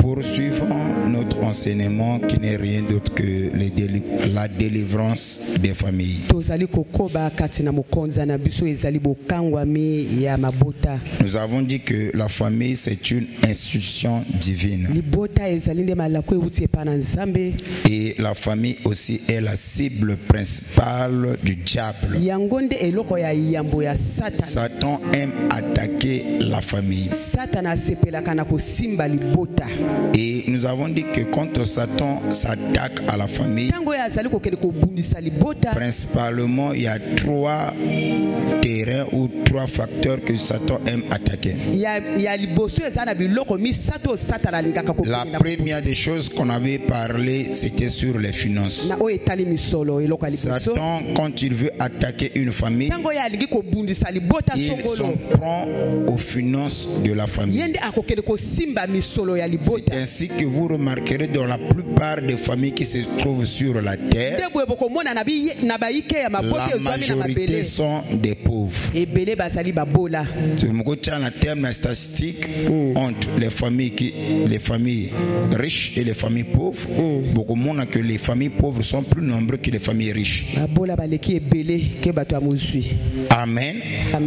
poursuivons notre enseignement qui n'est rien d'autre que la délivrance des familles. Nous avons dit que la famille c'est une institution divine. Et la famille aussi est la cible principale du diable. Satan aime attaquer la famille. Et nous avons dit que quand Satan s'attaque à la famille, principalement il y a 3 terrains ou 3 facteurs que Satan aime attaquer. La première des choses qu'on avait parlé, c'était sur les finances. Satan, quand il veut attaquer une famille, il s'en prend aux finances de la famille. C'est ainsi que vous remarquerez dans la plupart des familles qui se trouvent sur la terre, la majorité sont des pauvres. En termes statistiques, entre les familles riches et les familles pauvres, beaucoup moins que les familles pauvres sont plus nombreuses que les familles riches. Amen.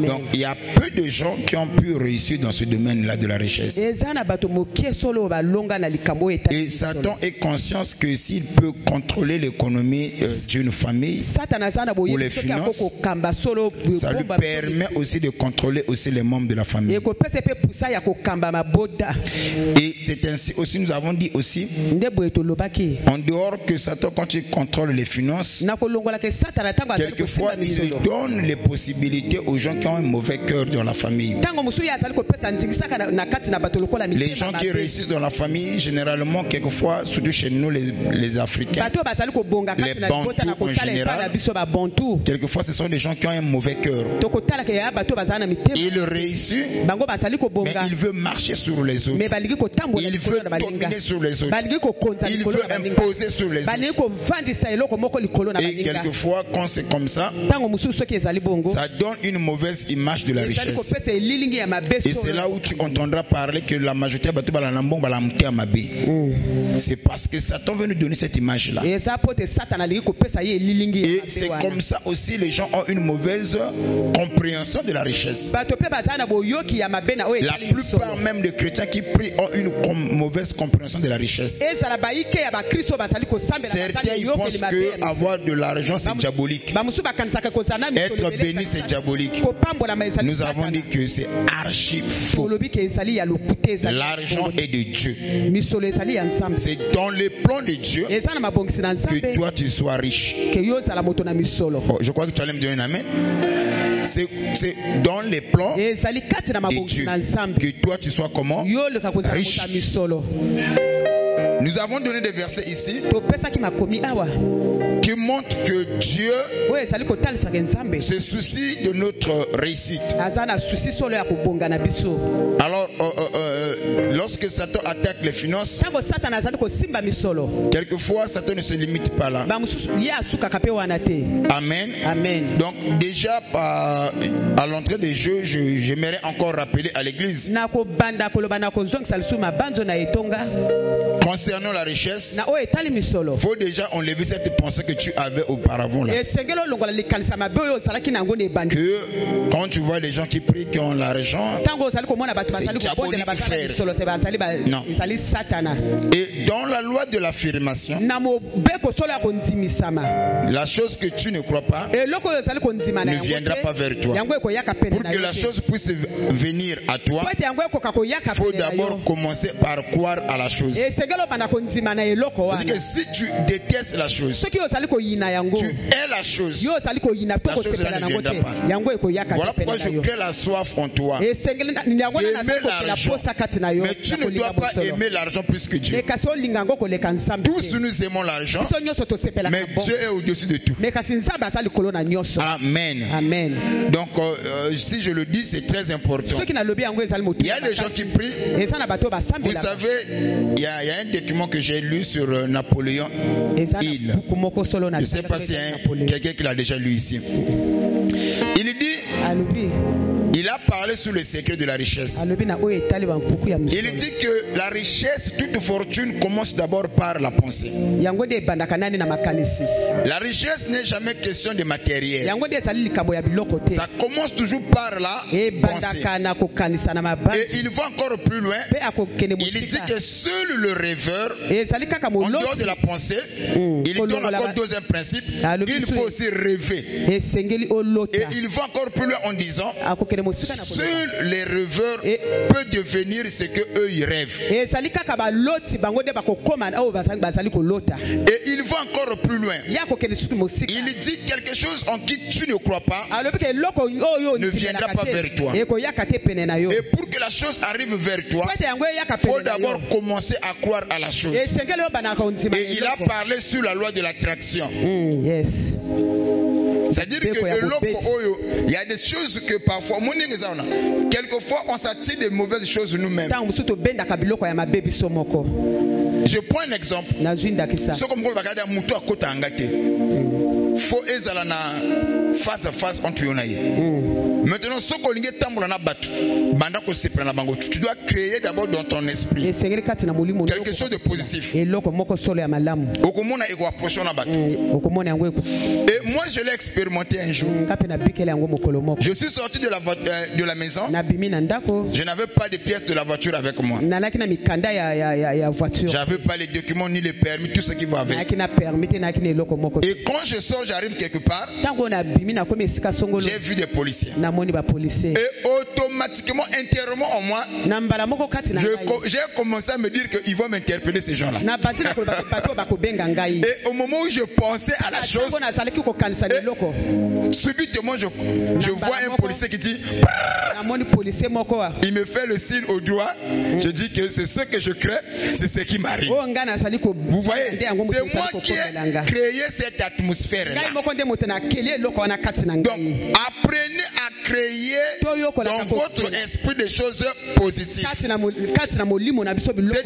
Donc il y a peu de gens qui ont pu réussir dans ce domaine-là de la richesse. Et Satan est conscient que s'il peut contrôler l'économie d'une famille ou les finances, ça lui permet aussi de contrôler aussi les membres de la famille. Et c'est ainsi aussi, nous avons dit aussi, en dehors que Satan, quand il contrôle les finances, quelquefois il donne les possibilités aux gens qui ont un mauvais cœur dans la famille. Les gens qui réussissent dans la famille, généralement, quelquefois, surtout chez nous les Africains, les Bantous en général, quelquefois ce sont des gens qui ont un mauvais cœur. Il réussit, mais il veut marcher sur les autres. Il veut dominer sur les autres. Il veut imposer sur les autres. Et quelquefois, quand c'est comme ça, ça donne une mauvaise image de la richesse. Et c'est là où tu entendras parler que la majorité c'est parce que Satan veut nous donner cette image-là. Et c'est comme ça aussi les gens ont une mauvaise compréhension de la richesse. La plupart même des chrétiens qui prient ont une mauvaise compréhension de la richesse. Certains ils pensent que avoir de l'argent c'est diabolique. Être béni c'est diabolique. Nous avons dit que c'est archi faux. L'argent est de Dieu. C'est dans les plans de Dieu que toi tu sois riche. Oh, je crois que tu allais me donner un amen. C'est dans les plans de Dieu que toi tu sois comment? Riche. Nous avons donné des versets ici qui montrent que Dieu se soucie de notre réussite. Alors, lorsque Satan attaque les finances, quelquefois Satan ne se limite pas là. Amen. Amen. Donc déjà à l'entrée des jeux, j'aimerais encore rappeler à l'église concernant la richesse, il faut déjà enlever cette pensée que tu avais auparavant là. Que quand tu vois les gens qui prient qui ont l'argent, c'est diabolique, frère. Non. Et dans la loi de l'affirmation, la chose que tu ne crois pas ne viendra pas vers toi. Pour que la chose puisse venir à toi, il faut d'abord commencer par croire à la chose. C'est-à-dire que si tu détestes la chose, tu hais la chose, la chose ne viendra pas. Voilà pourquoi je crée la soif en toi d'aimer l'argent. Mais tu ne dois pas aimer l'argent plus que Dieu. Tous nous aimons l'argent, mais Dieu est au-dessus de tout. Amen. Amen. Donc si je le dis, c'est très important. Il y a des gens qui prient. Vous savez, il y a un document que j'ai lu sur Napoléon Hill. Je ne sais pas s'il y a quelqu'un qui l'a déjà lu ici. Il Il a parlé sur le secret de la richesse. Il dit que la richesse, toute fortune commence d'abord par la pensée. La richesse n'est jamais question de matériel. Ça commence toujours par la pensée. Et il va encore plus loin. Il dit que seul le rêveur, en dehors de la pensée, il donne encore deuxième principe. Il faut aussi rêver. Et il va encore plus loin en disant, seuls les rêveurs peuvent devenir ce qu'eux ils rêvent. Et il va encore plus loin. Il dit quelque chose en qui tu ne crois pas ne viendra pas vers toi. Et pour que la chose arrive vers toi, il faut d'abord commencer à croire à la chose. Et il a parlé sur la loi de l'attraction. C'est-à-dire que il y a des choses que parfois, quelquefois on s'attire des mauvaises choses nous-mêmes. Je prends un exemple. Ce comme on va regarder un mouton à côté d'Angate. Faut ezalana face à face entre yonaye. Maintenant, ce qu'on dit tu dois créer d'abord dans ton esprit quelque chose de positif. Et moi, je l'ai expérimenté un jour. Je suis sorti de la maison. Je n'avais pas de pièces de la voiture avec moi. J'avais pas les documents ni les permis, tout ce qui va avec. Et quand je sors, j'arrive quelque part. J'ai vu des policiers. Et automatiquement, intérieurement en moi, j'ai commencé à me dire qu'ils vont m'interpeller ces gens-là. Et au moment où je pensais à la chose, subitement je vois un policier qui dit, il me fait le signe au doigt. Je dis que c'est ce que je crée, c'est ce qui m'arrive. Vous voyez, c'est moi qui ai créé cette atmosphère-là. Donc, apprenez à créer dans votre esprit des choses positives. C'est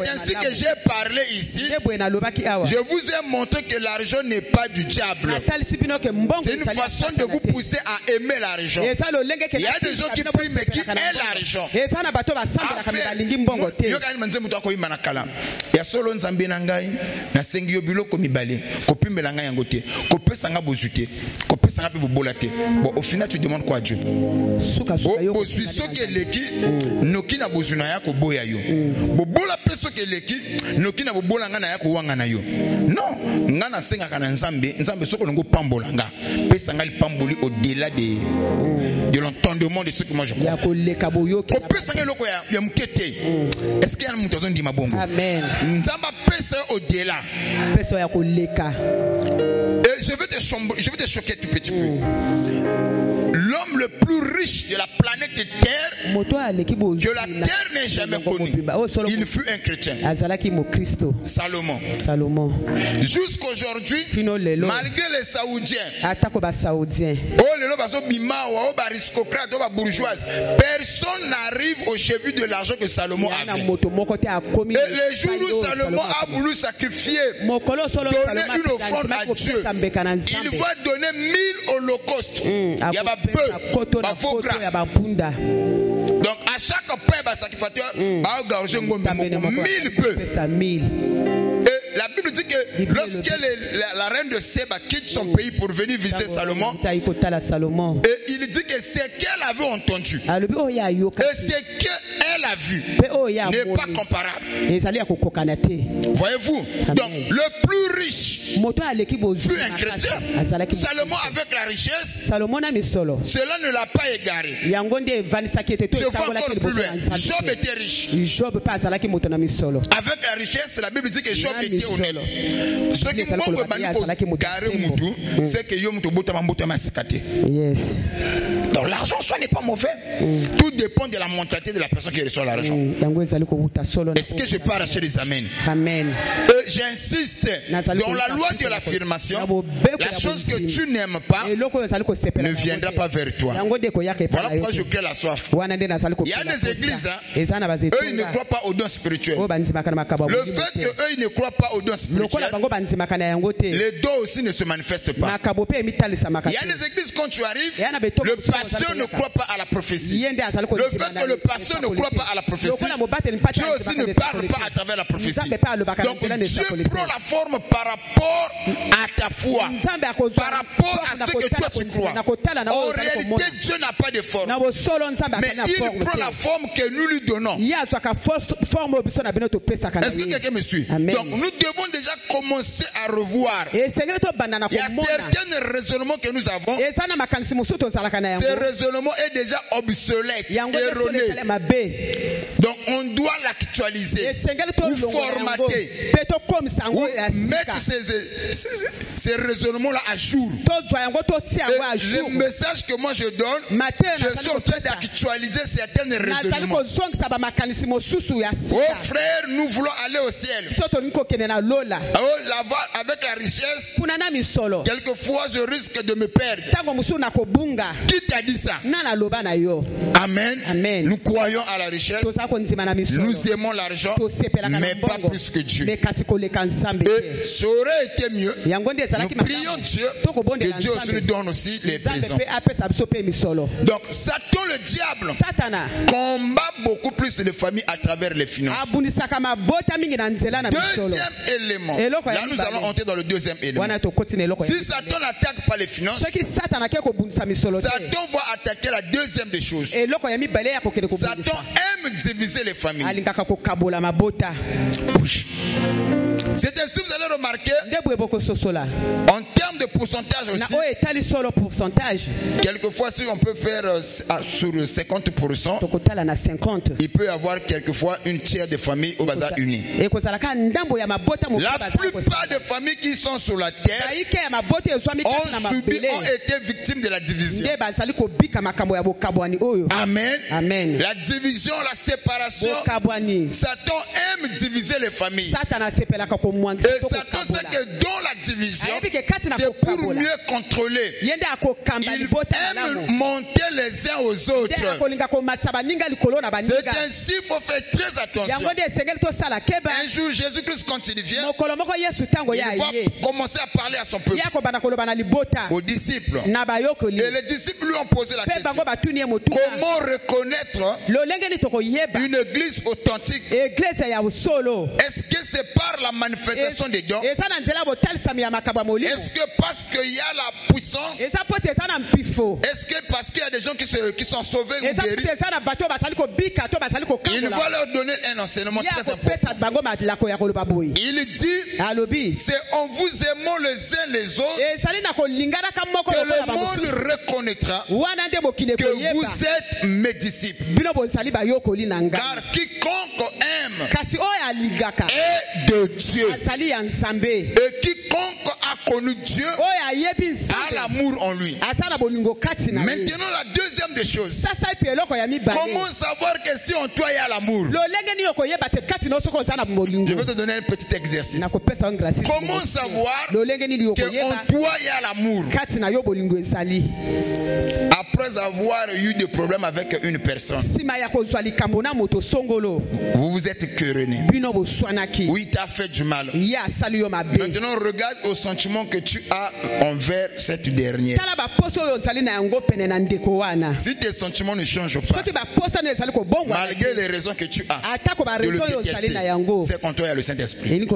ainsi que j'ai parlé ici. Je vous ai montré que l'argent n'est pas du diable. C'est une façon de vous pousser à aimer l'argent. Il y a des gens qui prient mais qui aiment l'argent. Bon, au final tu demandes quoi à Dieu? Non, ngana senga kana nzambe, nzambe soko longo pambolanga, pesa ngali pamboli au-delà de l'entendement de ce que moi je crois. Pesa ngali loko ya mukete. Est-ce qu'il y a un mutazon di mabongo? Amen. Nzamba pesa au-delà. Pesa ya koleka. Et je vais te choquer tout petit peu. L'homme le plus riche de la planète Terre, que la Terre n'ait jamais connu, il fut un chrétien. Salomon. Jusqu'aujourd'hui, malgré les Saoudiens, personne n'arrive au cheveu de l'argent que Salomon avait. Et le jour où Salomon a voulu sacrifier, donner une offrande à Dieu, il va donner 1000 holocaustes. Il y a donc à chaque peu sacrificateur, 1000 peu. Et la Bible dit que lorsque la reine de Séba quitte son pays pour venir visiter Salomon, et il dit que ce qu'elle avait entendu et ce qu'elle a vu n'est pas comparable. Voyez-vous? Donc le plus riche fut un chrétien. Salomon avec la richesse, cela ne l'a pas égaré. Je vois encore plus loin. Job était riche. Avec la richesse, la Bible dit que Job était honnête. Ce qui c'est que donc l'argent soit n'est pas mauvais. Tout dépend de la mentalité de la personne qui reçoit l'argent. Est-ce que je peux arracher les amens? Amen. j'insiste dans la loi de l'affirmation, la chose que tu n'aimes pas ne viendra pas vers toi. Voilà pourquoi je crée la soif. Il y a des églises, eux ils ne croient pas aux dons spirituels. Le fait qu'eux ils ne croient pas aux dons spirituels, les dons aussi ne se manifestent pas. Il y a des églises, quand tu arrives, le pasteur ne croit pas à la prophétie. Le fait que le pasteur ne croit pas à la prophétie, Dieu aussi ne parle pas à travers la prophétie. Donc Dieu prend la forme par rapport à ta foi, par rapport à ce que toi tu crois. En réalité, Dieu n'a pas de forme, mais il prend la forme que nous lui donnons. Est-ce que quelqu'un me suit? Donc nous devons déjà commencer à revoir. Il y a certains raisonnements que nous avons. Ce raisonnement est déjà obsolète, erroné. Donc on doit l'actualiser ou formater ou mettre ces raisonnements-là à jour. Et le message que moi je donne, je suis en train d'actualiser certains raisonnements. Oh frère, nous voulons aller au ciel. Avec la richesse, quelquefois je risque de me perdre. Qui t'a dit ça? Amen. Amen. Nous croyons à la richesse, nous aimons l'argent, mais pas plus que Dieu. Et ça aurait été mieux. Nous prions Dieu que Dieu aussi nous donne aussi les présents. Donc Satan, le diable, combat beaucoup plus les familles à travers les finances. Deuxième élément. Là nous allons entrer dans le deuxième élément. Si Satan n'attaque pas les finances, Satan va attaquer la deuxième des choses. Satan aime diviser les familles. Oui. C'est ainsi, vous allez remarquer, en termes de pourcentage aussi, quelquefois si on peut faire sur 50%, il peut y avoir quelquefois une tiers de familles au bazar uni. La plupart des familles qui sont sur la terre ont été victimes de la division. Amen. Amen. La division, la séparation. Satan aime diviser les familles. Et Satan sait que dans la division, c'est pour mieux contrôler. Il aime monter les uns aux autres. C'est ainsi qu'il faut faire très attention. Un jour, Jésus-Christ, quand il vient, il va commencer à parler à son peuple, aux disciples. Et les disciples lui ont posé la question: comment reconnaître une église authentique? Est-ce que c'est par la manifestation des dons? Est-ce que parce qu'il y a la puissance? Est-ce que parce qu'il y a des gens qui sont sauvés ou guéris? Il va leur donner un enseignement très important. Il dit, c'est en vous aimant les uns les autres que le monde reconnaîtra que vous êtes mes disciples. Car quiconque aime est de Dieu. Et quiconque a connu Dieu a l'amour en lui. Maintenant, la deuxième des choses, comment savoir que si en toi il y a l'amour? Je vais te donner un petit exercice. Comment savoir qu'en toi il y a l'amour? Après avoir eu des problèmes avec une personne, vous vous êtes querellé. Oui, tu as fait du mal. Maintenant, regarde au sentiment que tu as envers cette dernière. Si tes sentiments ne changent pas, malgré les raisons que tu as de le détester, c'est quand toi il y a le Saint-Esprit.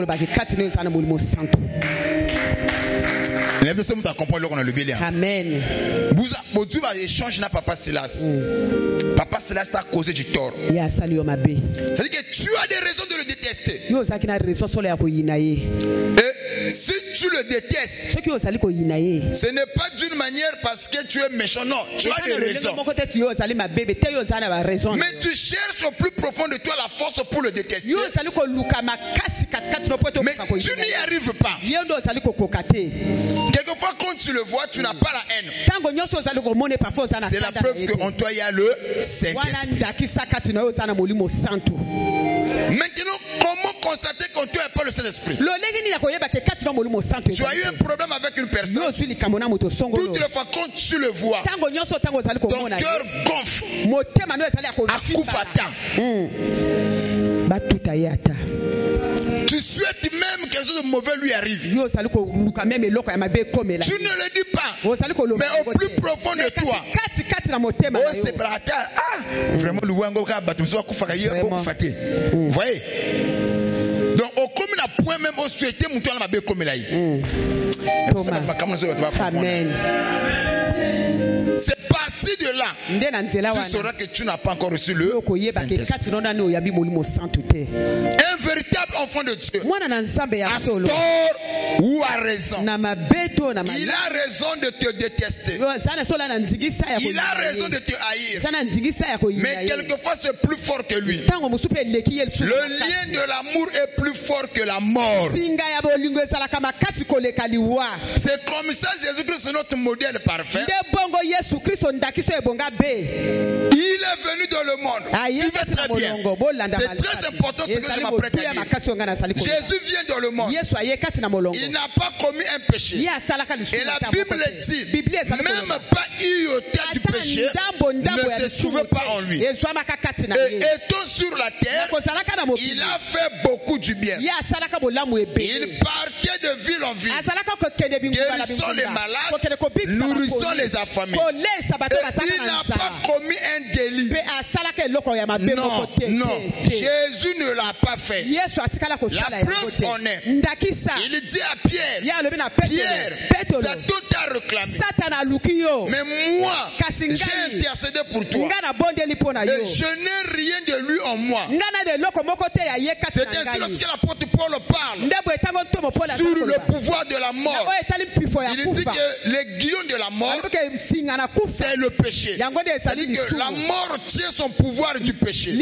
Amen. Dieu va échanger na Papa Silas. Papa Silas t'a causé du tort. C'est-à-dire que tu as des raisons de le détester. Et si tu le détestes, ce n'est pas d'une manière parce que tu es méchant. Non, tu as des raisons. Mais tu cherches au plus profond de toi la force pour le détester. Mais tu n'y arrives pas. Quelquefois quand tu le vois, tu n'as pas la haine. C'est la preuve qu'en toi il y a le Saint-Esprit. Maintenant, comment constater qu'en toi il n'y a pas le Saint-Esprit. Tu as eu un problème avec une personne. Toutes les fois quand tu le vois, ton cœur gonfle. Tu souhaites même que quelque chose de mauvais lui arrive. Tu ne le dis pas, mais au plus profond de toi, vraiment le vous voyez. Donc au commun à point même au souhaiter mon tour à ma comme là. Amen. C'est parti de là. Tu sauras que tu n'as pas encore reçu le Saint-Esprit. Un véritable enfant de Dieu a tort ou a raison. Il a raison de te détester. Il a raison de te haïr. Mais quelquefois c'est plus fort que lui. Le lien de l'amour est plus fort que la mort. C'est comme ça Jésus-Christ est notre modèle parfait. Il est venu dans le monde. Il va très bien. C'est très important ce que je m'apprête à dire. Jésus vient dans le monde. Il n'a pas commis un péché. Et la Bible dit, même pas iota du péché ne se trouvait pas en lui. Et étant sur la terre, il a fait beaucoup du bien. Il partait de ville en ville, guérissant les malades, nourrissant les affamés. Il n'a pas commis un délit. Non, non, Jésus ne l'a pas fait. La preuve en est. Il dit à Pierre, Pierre, Satan t'a réclamé. Mais moi, j'ai intercédé pour toi. Et je n'ai rien de lui en moi. C'est ainsi lorsque l'apôtre Paul parle sur le pouvoir de la mort. Il dit que l'aiguillon de la mort, c'est le péché. C'est-à-dire que la mort tient son pouvoir du péché.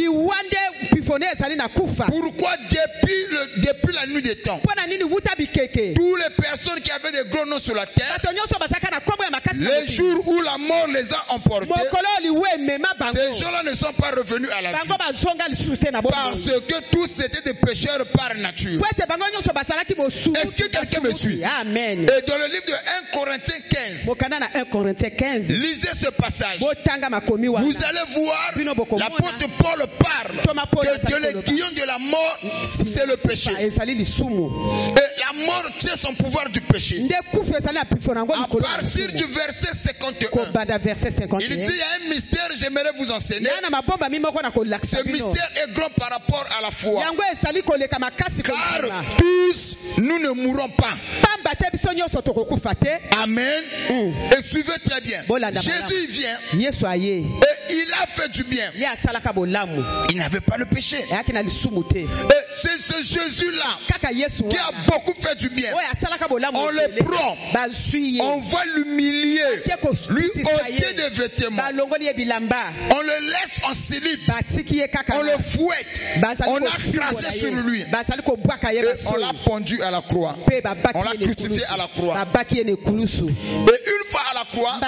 Pourquoi depuis la nuit des temps, toutes les personnes qui avaient des gros noms sur la terre, les jours où la mort les a emportés, ces gens-là ne sont pas revenus à la vie. Parce que tous étaient des pécheurs par nature. Est-ce que quelqu'un me suit? Amen. Et dans le livre de 1 Corinthiens 15, lisez ce passage. Vous allez voir, l'apôtre Paul parle que l'aiguillon de la mort, c'est le péché. Et la mort tient son pouvoir du péché. À partir du verset 51, il dit, il y a un mystère, j'aimerais vous enseigner. Ce mystère est grand par rapport à la foi. Car tous, nous ne mourrons pas. Amen. Et suivez très bien. Jésus vient et il a fait du bien. Il n'avait pas le péché. Et c'est ce Jésus-là qui a beaucoup fait du bien. On le prend, on va l'humilier, lui ôter des vêtements, on le laisse en slip, on le fouette, on a craché sur lui et on l'a pendu à la croix, on l'a crucifié à la croix. Et une fois à la croix,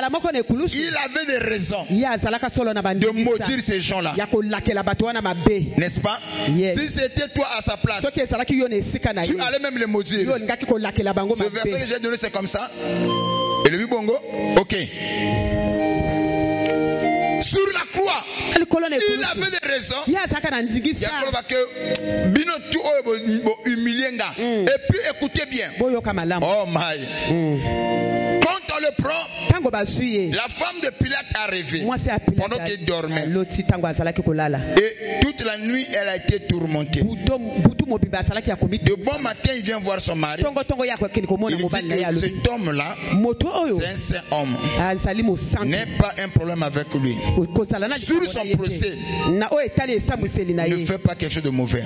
il avait des raisons de maudire ces gens-là. N'est-ce pas? Si c'était toi à sa place, tu allais même les maudire. Ce verset que j'ai donné, c'est comme ça. Et le bongo, ok. Sur la croix, il avait des raisons. Et puis écoutez bien. Oh my. Quand on le prend, la femme de Pilate a rêvé pendant qu'il dormait. Et toute la nuit, elle a été tourmentée. De bon matin, il vient voir son mari. Il dit que cet homme-là, c'est un saint homme. N'est pas un problème avec lui. Sur son procès, ne fait pas quelque chose de mauvais.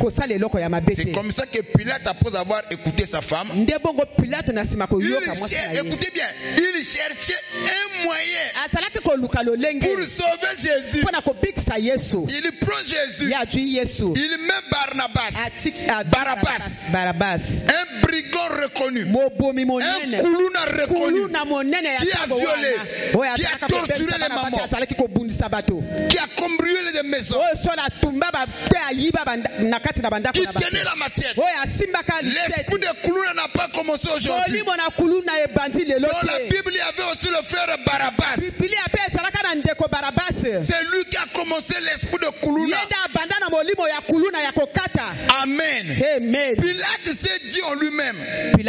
C'est comme ça que Pilate, après avoir écouté sa femme, écoutez bien, il cherchait un moyen pour sauver Jésus. Il prend Jésus. Il met Barabbas. Un brigand reconnu. Un koulouna reconnu. Qui a violé. Qui a torturé les mamans. Qui a cambriolé des maisons. Qui tenait la matière. L'esprit de koulouna n'a pas commencé aujourd'hui. Dans la Bible, il y avait aussi le frère Barabbas. C'est lui qui a commencé l'esprit de koulouna. Amen. Pilate s'est dit en lui-même, si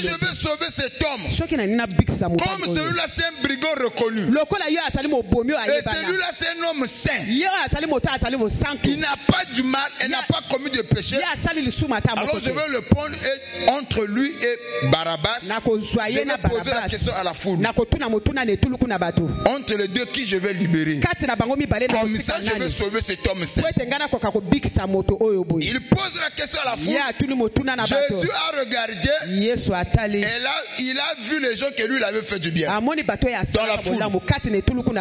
je veux sauver cet homme, comme celui-là c'est un brigand reconnu, et celui-là c'est un homme saint, il n'a pas du mal, il n'a pas commis de péché, alors je vais le prendre entre lui et Barabbas. Je vais poser la question à la foule. Entre les deux, qui je vais libérer? Comme ça je vais sauver cet homme saint. Il pose la question à la foule. Jésus a regardé et là il a vu les gens que lui il avait fait du bien dans la foule.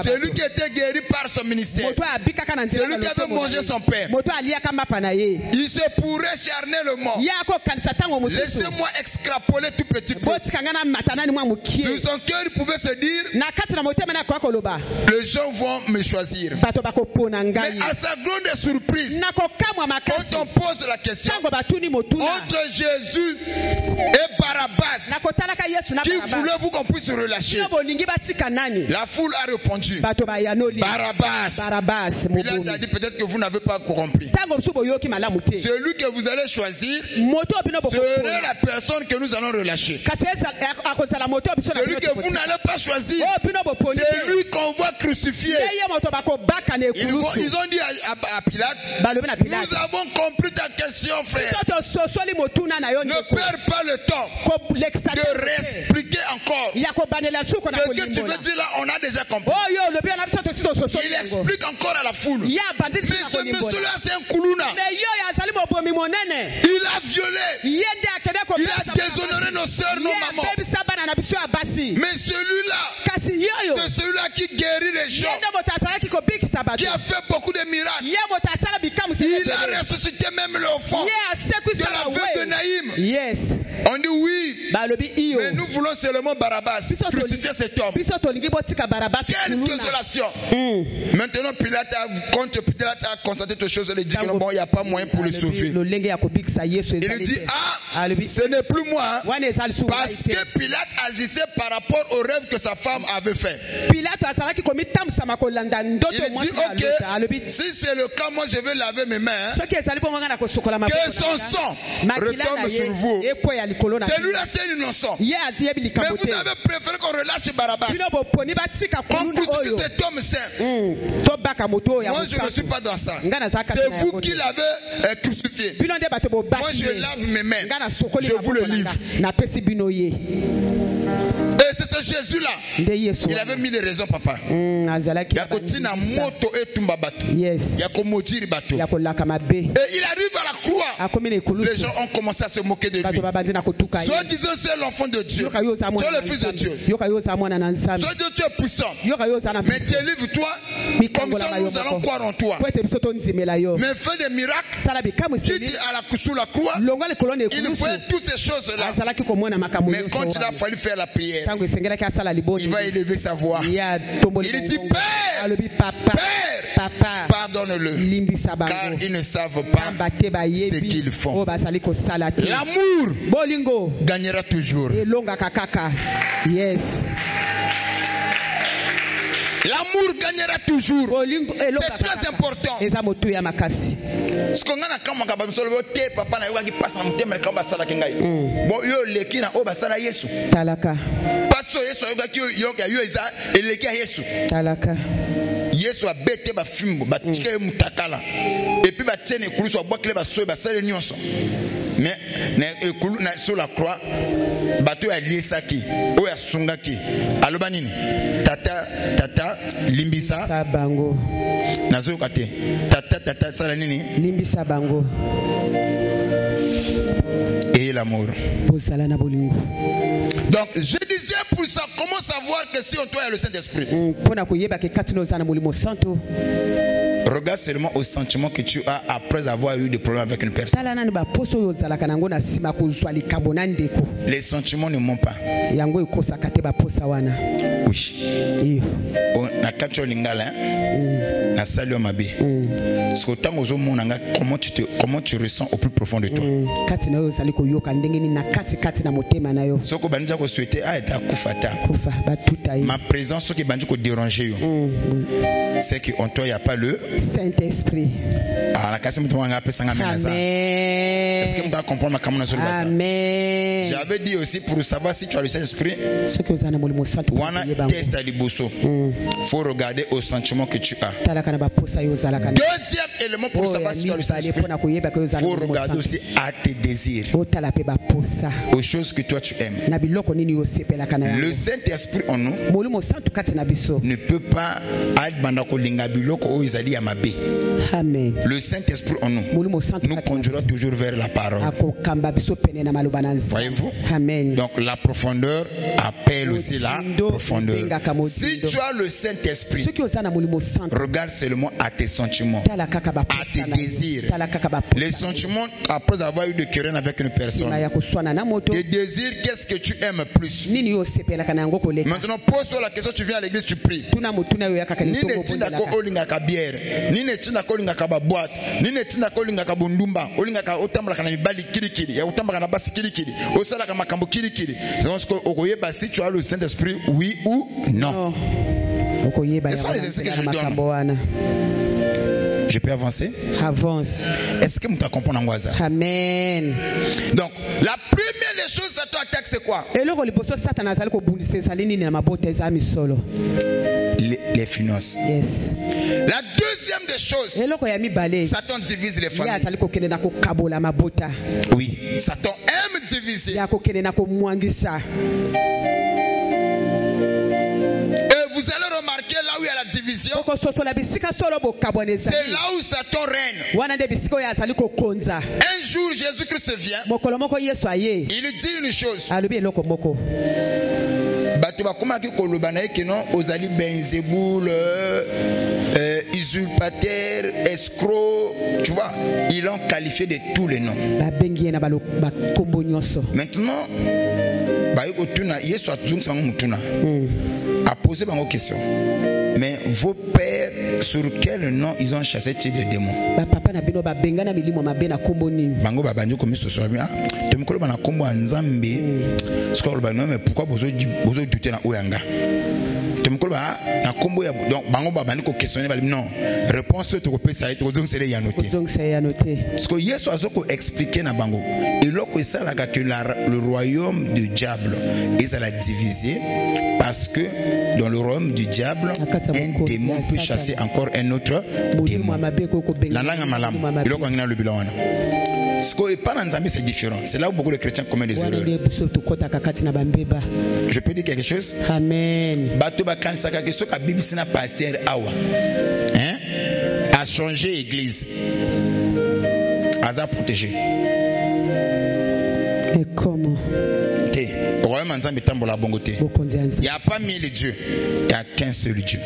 Celui qui était guéri par son ministère, celui qui avait mangé son père, il se pourrait charnellement. Laissez-moi extrapoler tout petit peu. Sur son cœur il pouvait se dire, les gens vont me choisir. Mais à sa grande surprise, quand on pose la question entre Jésus et Barabbas, qui voulez-vous qu'on puisse se relâcher? La foule a répondu, Barabbas. Pilate a dit, peut-être que vous n'avez pas compris. Celui que vous allez choisir serait la personne que nous allons relâcher. Celui que vous n'allez pas choisir, c'est lui qu'on va crucifier. Ils ont dit à Pilate, nous avons compris ta question, frère. Ne perds pas le temps de réexpliquer encore. Ce que tu veux dire là, on a déjà compris. Il explique encore à la foule. Mais ce monsieur-là, c'est un koulouna. Il a violé. Il a déshonoré nos soeurs, nos mamans. Mais celui-là, c'est celui-là qui guérit les gens, qui a fait beaucoup de miracles. Il a ressuscité même l'enfant de la veuve de Naïm. On dit oui, mais nous voulons seulement Barabbas. Crucifier cet homme. Quelle désolation. Maintenant quand Pilate a constaté toutes choses, il dit que bon, il n'y a pas moyen pour le sauver. Il dit, ce n'est plus moi, parce que Pilate agissait par rapport au rêve que sa femme avait fait. Il dit, ok, si c'est le cas, moi je vais laver mes mains, que son sang retombe sur vous. Celui-là c'est innocent. Mais vous avez préféré qu'on relâche Barabbas, qu'on crucifie cet homme saint. Moi je ne suis pas dans ça. C'est vous qui l'avez crucifié. Moi je lave mes mains, je vous le livre. Et c'est ce Jésus-là. Il avait mis les raisons, papa. Et il arrive à la croix. Les gens ont commencé à se moquer de lui. Soit disant c'est l'enfant de Dieu, tu es le fils de Dieu. Soit Dieu tu es puissant, mais délivre-toi, comme ça nous allons croire en toi. Mais fais des miracles. Tu dis sur la croix, il fait toutes ces choses-là. Mais quand il a fallu faire la prière, il va élever sa voix. Il dit, Père, pardonne-le, car ils ne savent pas ce qu'ils font. L'amour gagnera toujours. L'amour gagnera toujours. C'est très important. Ce qu'on a quand papa na yoga qui passe na mutembe ka basala kingai. Bon yo leki na o basala Yesu. Talaka. Paso Yesu yoga ki yoga yo eza eleki ya Yesu. Talaka. Yesu a bete ba fimbo ba tike mutakala. Et puis ba tiene kuluso ba bokle ba so ba sale nyonso. Mais na sur la croix bato ya liesaki o ya sungaki. Aloba nini? Tata limbisa bango. Nazo kate. Tata sala nini? Limbisa bango. Et l'amour. Donc je disais pour ça, comment savoir que si on doit le Saint-Esprit? Regarde seulement au sentiment que tu as après avoir eu des problèmes avec une personne. Les sentiments ne mentent pas. Oui. Comment tu ressens au plus profond de toi. Ma présence qui va déranger, c'est qu'en toi il n'y a pas le Saint-Esprit. J'avais dit aussi pour savoir si tu as le Saint-Esprit, il faut regarder au sentiment que tu as. Deuxième élément pour savoir si tu as le Saint-Esprit, il faut regarder aussi à tes désirs, aux choses que toi tu aimes. Le Saint-Esprit en nous ne peut pas Amen. Le Saint-Esprit en nous nous conduira toujours vers la parole. Voyez-vous? Amen. Donc la profondeur appelle aussi la profondeur. Si tu as le Saint-Esprit, regarde seulement à tes sentiments, à tes désirs. Les sentiments, après avoir eu de querelle avec une personne, tes désirs, qu'est-ce que tu aimes plus? Maintenant, pose-toi la question, tu viens à l'église, tu pries. Ni ne tina kolinga ka boîte ni ne tina kolinga ka bundumba olinga ka otambala kana mibali kirikiri ya otambala kana basi kirikiri osala ka makambo kirikiri c'est parce que okoyeba si tu as le Saint-Esprit oui ou non. C'est ça les exercices que je donne. Je peux avancer? Avance. Est-ce que vous comprenez Angwaza? Amen. Donc, la première des choses Satan attaque, c'est quoi? Les finances. Yes. La deuxième des choses, Satan divise les familles. Oui, Satan aime diviser. Vous allez remarquer là où il y a la division, c'est là où Satan règne. Un jour, Jésus-Christ vient. Il dit une chose. Usurpateur, escroc, tu vois, ils l'ont qualifié de tous les noms. Maintenant, a posé une question. Mais vos pères, sur quel nom ils ont chassé les démons? Pourquoi vous doutez non, réponse c'est ce que Yesu a expliqué na bango. Et là que le royaume du diable est à la diviser parce que dans le royaume du diable un démon peut chasser encore un autre démon. Ce qu'on n'est pas dans Zambie, c'est différent. C'est là où beaucoup de chrétiens commettent des erreurs. Je peux dire quelque chose? Amen. A changé l'église. A protégé. Et comment? Il n'y a pas mille dieux. Il n'y a qu'un seul Dieu.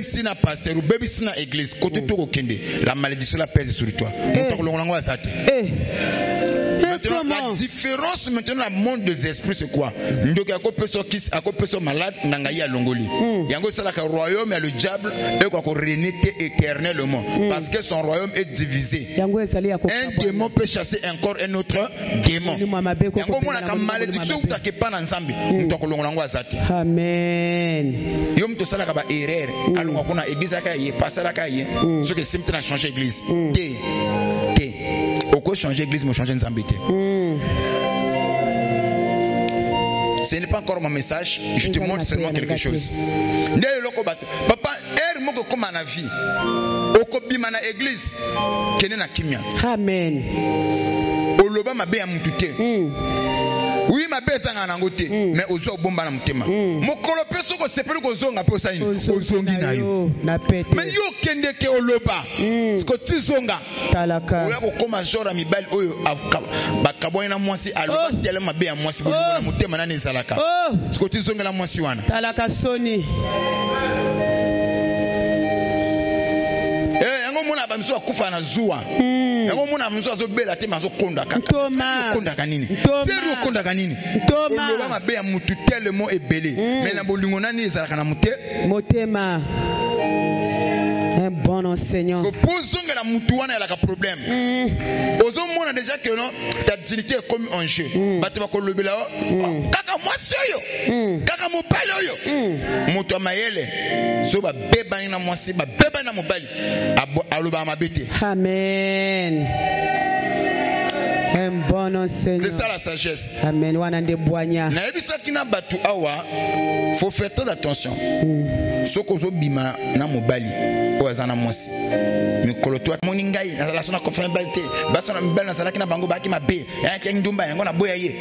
Sina pasteur ou bébé sina église côté tout okende la malédiction la pèse sur toi. Maintenant, la différence maintenant dans le monde des esprits c'est quoi? Ndoki a personne malade ngaya longoli. Yango c'est le royaume et le diable et quoi régner éternellement parce que son royaume est divisé. Un démon peut chasser encore un autre démon. Yango mona ka malédiction ou take pas ensemble. Amen. Yom to sala ka ba erreur. Alors qu'on a église akaye passer akaye. Ce que simple a changé église. Pourquoi changer l'église, mais changer Nzambe? Ce n'est pas encore mon message, je te montre seulement quelque chose. Papa, comme à vie, au na église, Amen. Oui, ma bête en angoté, mais aux autres bombes à mutema. Mon colopeso ko sepelu ko zonga po saini. Ozongi na yo. Mais yo kende ke oloba. Sko tizonga. Talaka. Oya ko koma jora mi bal oyo bakabona na mwasi aloba tellement be ya mwasi bolingo na mutema na nezalaka. Sko tizonga la mwasi wana. Talaka soni. Yango mona ba miso akufa na zuwa. Yango mona miso azobela te mazo konda kaka. Konda kanini? Serio konda kanini? Oloba mabe ya mutu tellement ebele. Mais na bolingo nani ezalaka na mute? Motema. Un bon enseignant. Posons la moutouane a un problème. Osons moi déjà que non, ta dignité est comme un jeu. Batte va le belao. Kaka moi soyo. Kaka mo balo yo. Moto mayele. So ba beba ni na moi si ba beba na mo bali. Aloba ma bete. Amen. Un bon enseignant. C'est ça la sagesse. Amen. Wanande boanya. Na ebisa kina batu awa. Faut faire très attention. Soko zo bima na mo bali. Oazana mwasi mikolo to moningai na la sona conférence balite basona mbel na salaki na bango baki mabe ya ndumba yango na boya ye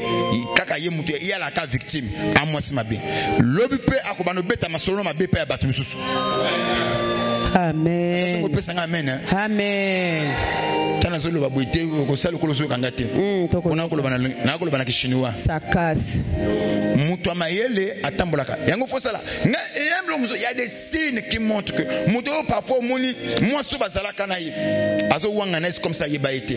kaka ye mutu ya la ka victime a mwasi mabe lobi pe akobano beta masolo mabe pe ya batu misusu. Amen. Amen. Amen. Tana zolo babuite ko sala ko loso kangate kuna ko lobana na ko lobana kishinwa sakas mutu amayele atambolaka yango fo sala nga yemlo muso ya des signes qui montrent que mutu parfois moni moi so bazala kana ye azo wanga na comme ça yeba été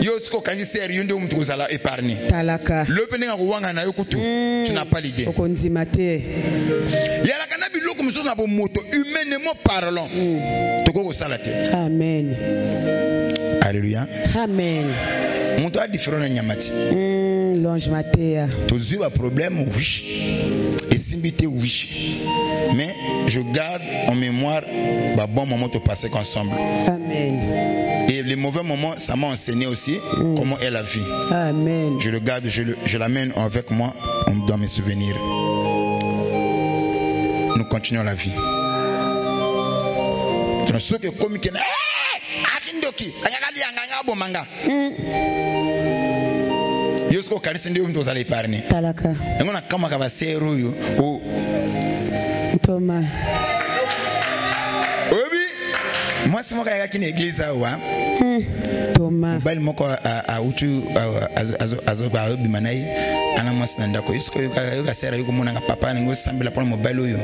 yo sko kanzi sérieux ndio mtu kozala épargné talaka le peninga ko wanga na yo kutu tu n'as pas l'idée okonzima te yala kana biloko muso na bo moto humainement parlant toko ko sala te. Amen. Alléluia. Amen. Mutu a différent na nyamati longe matea tozu ba problème oui et simbité oui mais je garde en mémoire ba bon moment to passer ensemble. Amen. Et les mauvais moments, ça m'a enseigné aussi comment est la vie. Amen. Je le garde, je l'amène avec moi dans mes souvenirs. Nous continuons la vie. Ceux qui comme qui akindoki anyagali anganga bomanga. Yosko karisinde mtu zali parne. Talaka. Ngona kama kabasero yo. Thomas. Moi c'est moi qui est dans l'église wa Thomas bali moko a utu azo ba bimanai ana mwasi ndako isko yoka sera yuko mona nga papa ngo sambela pona mobile oyo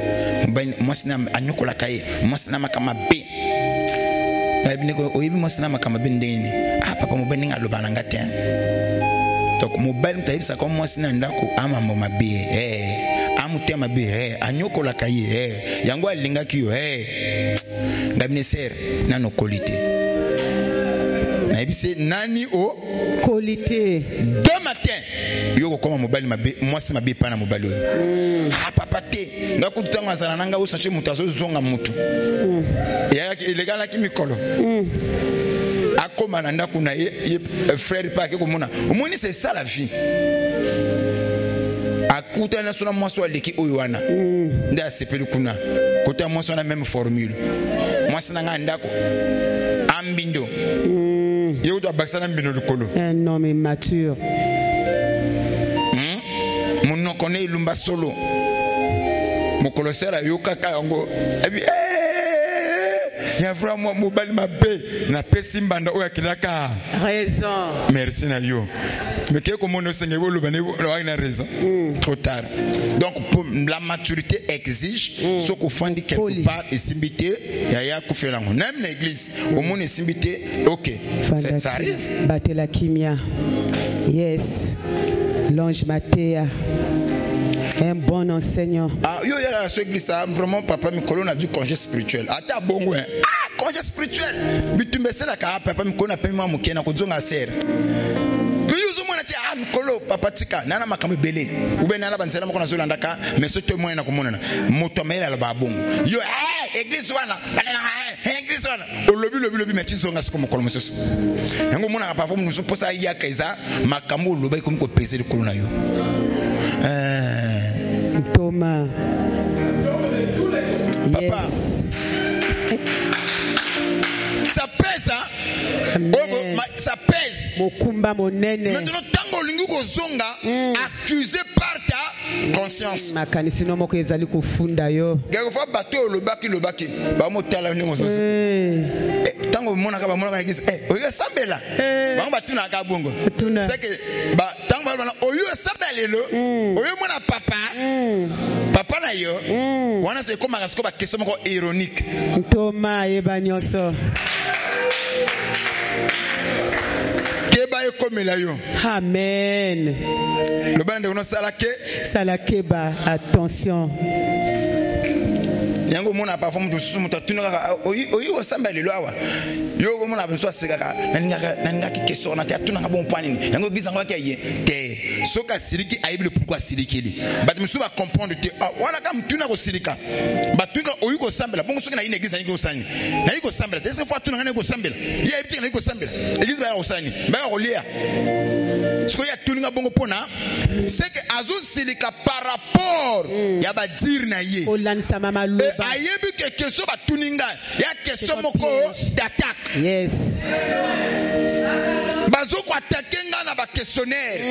mobile mwasi na anyokola kai mwasi na makama be babi neko oyibi mwasi na makama be ndeni papa mobile nga lobana ngate donc mobile mtayibisa kwa mwasi na ndako amambo mabe amutema be anyokola kai yango alinga kiyo Gabneser nano qualité. Na ebise nani o qualité. Deux matins. Yo ko mobile mabe moi c'est mabe pa na mobile. Papa te. Ndako tutanga zana nanga usache mutazo zonga mutu. Ya ilegala kimikolo. Akoma na ndako na ye frère pa ke komona. Omoni c'est ça la vie. Akuta na sona moi so aleki oyoana. Nda sepelu kuna. Kota moi so na même formule. Moi c'est nanga ndako ambindo yo to abakana mbindo lukolo un homme mature mon connaît lumba solo mon colosera yo kaka yango ebi ya vraiment mobile mabe na pesi mbanda oya kilaka raison merci na yo mais que comme on sait que le bénévole a une raison trop tard donc la maturité exige ce qu'on fait quelque part et simbité ya kufelango même l'église au monde est simbité ok ça arrive battre la kimia yes l'ange matea un bon enseignant yo ya ce église vraiment papa Mikolo a du congé spirituel ata bongo congé spirituel bitumbe c'est la papa Mikolo a payé mo kena ko zonga ser Mikolo papa tika nana makambe belé ou bien nana banzela moko na zolanda ka mais ce témoin na komonana moto mela la babongo yo église wana église wana lobi mais tizonga siko mokolo mosusu yango mona papa musu posa ya kaisa makambo loba comme ko peser le kolona yo Thomas papa ça pèse ça pèse Maintenant, tango lingu kozonga, accusé par ta conscience. Quelquefois, bateau le baki, ba mo tala ni mozo. Tango mona ka ba mona ka ngisi, oyo sambela. Ba mo tuna ka bongo. C'est que ba tango ba oyo sambela oyo mona papa na yo. Wana c'est comme un ba question moko ironique. Thomas eba nyonso. Amen. Le bande de Salakeba, attention. Yango mona parfois mutu sumuta tunaka oyi osamba lelo awa yo mona besoin sekaka naninga ki question na ta tunanga bon pani yango gizango kaye te soka siriki ayible pourquoi sirikili bat musu ba comprendre te wana kam tuna ko sirika batunga oyi ko sambela bongo soki na ine gizango ko sani na yi ko sambela c'est fois tunanga ne ko sambela ya ibiti na yi ko sambela eglise ba ko sani ba ko lia ce que ya tuninga bongo pona c'est que azo sirika par rapport ya ba dire na ye olanisa mama lo ayebi que question ba tuninga ya question moko d'attaque. Yes. Bazo ko attaquer nga na ba questionnaire.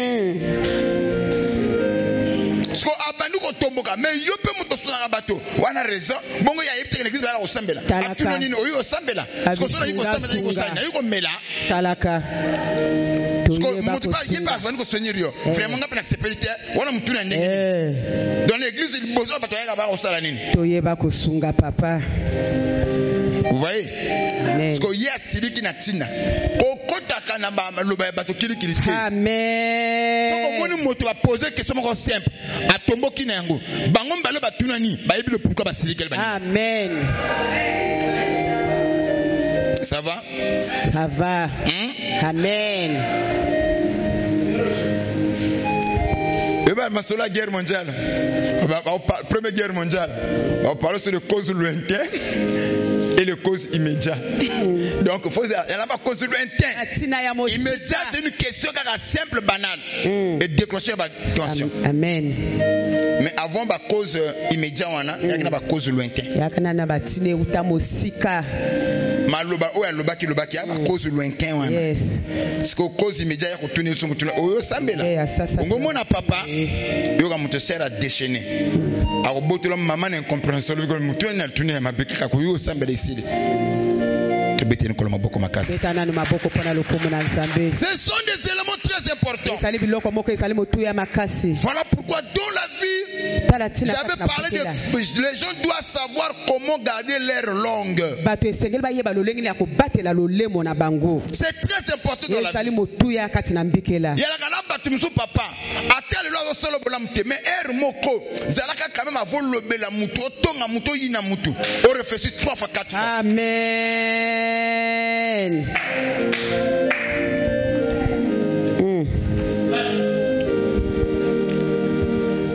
Sko abandu ko tomboka mais yo pe muto sona bato wana raison bongo ya yebite l'église ba ko sambela atuno nini oyo sambela sko sona yiko sambela yiko sana yiko mela talaka sko muto ba yiba bani ko seigneur yo vraiment nga pe na sécurité wana mutu na ndenge dans l'église il besoin bato ya ba ko sala nini toyeba ko sunga papa. Vous voyez? Parce que hier siliki na tina kokotaka na ba loba bato kilikili te. Amen. Soko moni moto va poser question moko simple atomboki na yango bango mbalo batuna ni ba yebi le pourquoi ba siliki le bani. Amen. Ça va? Ça va. Amen. La guerre mondiale, première guerre mondiale, on parle sur les causes lointaines et les causes immédiates. Donc, il n'y a pas de cause lointaine. Immédiat, c'est une question simple, banale et déclencher la tension. Amen. Mais avant la cause immédiate, il y a une cause lointaine. Maloba o aloba ki loba ki aba cause lointain wana. Yes. Parce que cause immédiate ya kutuni so mutuna oyo sambela. Ngo mona papa yo ka muto sera déchaîné. Ako botolo maman incompréhension ko muto na tuni ya mabeki ka ko yo sambela ici. To betene ko maboko makasi. Betana no maboko pona lokumu na Nzambe. Ce sont des éléments très importants. Sali biloko moko ezali motu ya makasi. Voilà pourquoi dans la vie j'avais parlé de les gens doivent savoir comment garder leur langue. C'est très important dans la vie. Il y a la papa. Attends le solo bolamte mais moko zalaka quand même avant le bela muto tonga muto yina muto. On réfléchit 3 fois 4 fois. Amen.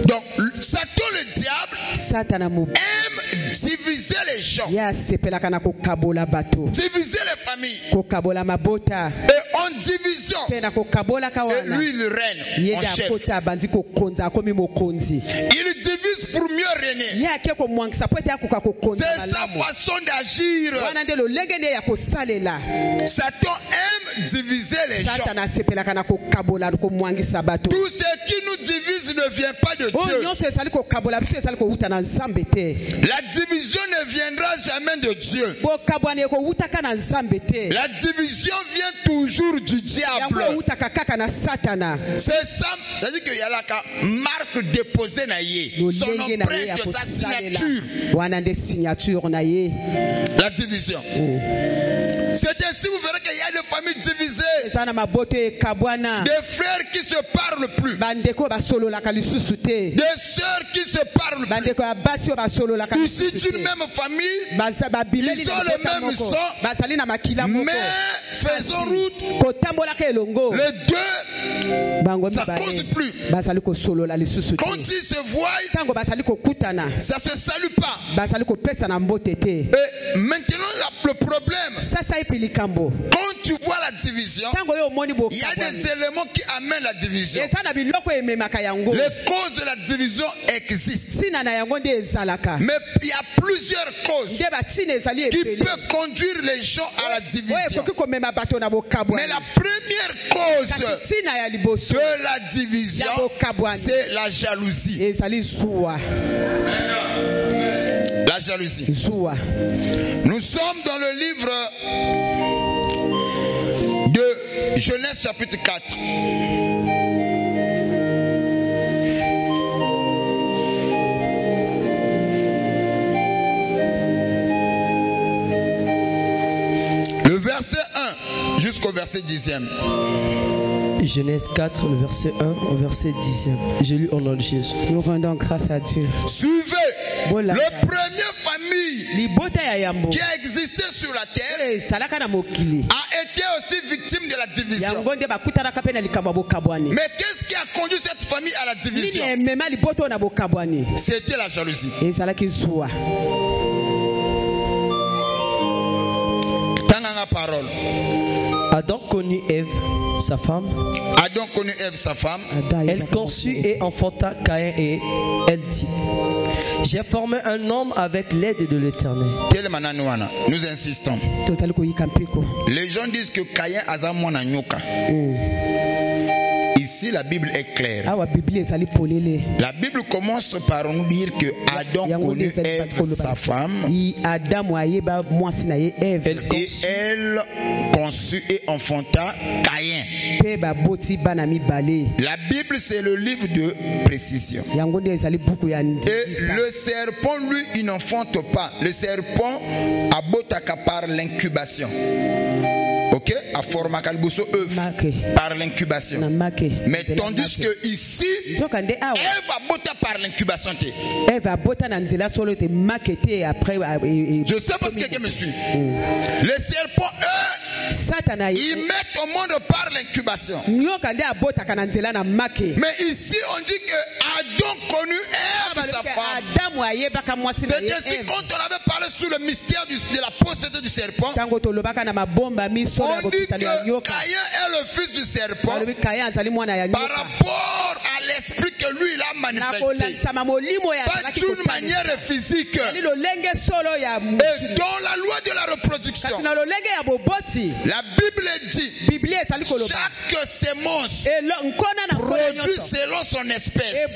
Donc Satan le diable aime diviser les gens. Diviser les familles. Et en division. Et lui il règne en chef. Il divise pour mieux régner. C'est sa façon d'agir. Satan aime diviser les gens. Tout ce qui nous divise ne vient pas de Dieu. La division ne viendra jamais de Dieu. La division vient toujours du diable. C'est ça, c'est-à-dire qu'il y a la marque déposée son empreinte, sa signature. La division. C'est ainsi vous verrez qu'il y a des familles divisées. Des frères qui se parlent plus. Des sœurs qui se parlent plus. Ici d'une même famille, ils ont le même sang, mais faisons route. Les deux, ça ne cause plus. Quand ils se voient, ça ne se salue pas. Et maintenant, le problème, quand tu tu vois la division, il y a des éléments qui amènent la division. Les causes de la division existent. Mais il y a plusieurs causes qui peuvent conduire les gens à la division. Mais la première cause de la division, c'est la jalousie. La jalousie. Nous sommes dans le livre de Genèse chapitre 4. Le verset 1 jusqu'au verset 10e. Genèse 4, le verset 1 au verset 10e. J'ai lu au nom de Jésus. Nous rendons grâce à Dieu. Suivez la première famille qui a existé sur la terre a été aussi victime de la division. Mais qu'est-ce qui a conduit cette famille à la division? C'était la jalousie. Tanana parole. Adam connut Ève, sa femme. Adam connut Ève, sa femme. Elle conçut et enfanta Caïn et elle dit: j'ai formé un homme avec l'aide de l'Éternel. Nous insistons. Les gens disent que Caïn a zamona nyoka. Ici, la Bible est claire. La Bible commence par nous dire que Adam connut Ève, sa femme, et elle conçut et enfanta Caïn. La Bible, c'est le livre de précision. Et le serpent, lui, il n'enfante pas. Le serpent abotaka par l'incubation. Ok, à forma calboso œuf par l'incubation. Mais tandis que ici, Ève a bota par l'incubation. Je sais pas ce que quelqu'un me suit. Les serpents, eux, ils mettent au monde par l'incubation. Mais ici, on dit que Adam connut Ève, sa femme. C'est ainsi quand on avait parlé sur le mystère de la postérité du serpent. On dit que Caïn est le fils du serpent par rapport à l'esprit que lui il a manifesté. Pas d'une manière physique. Et dans la loi de la reproduction, la Bible dit chaque sémence produit selon son espèce.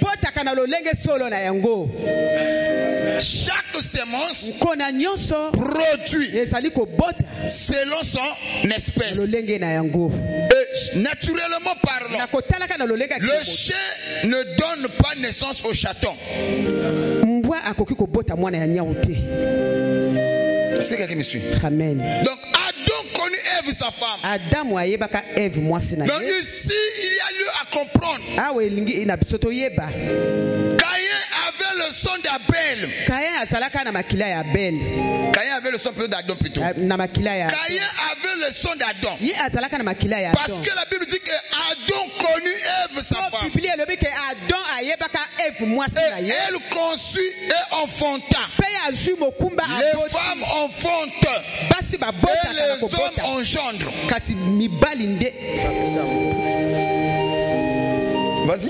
Chaque sémence produit selon son espèce. Et naturellement parlant, le chien ne donne pas naissance au chaton. C'est quelqu'un qui me suit. Amen. Donc Adam connut Ève, sa femme. Donc ici, il y a lieu à comprendre. Caïn avait le son d'Abel. Caïn avait le son d'Adam plutôt. Caïn avait le son d'Adam. Parce que la Bible dit que Adam connut Ève, sa femme. Et elle conçut et enfanta. Les femmes enfantent. Et les hommes engendrent. Vas-y.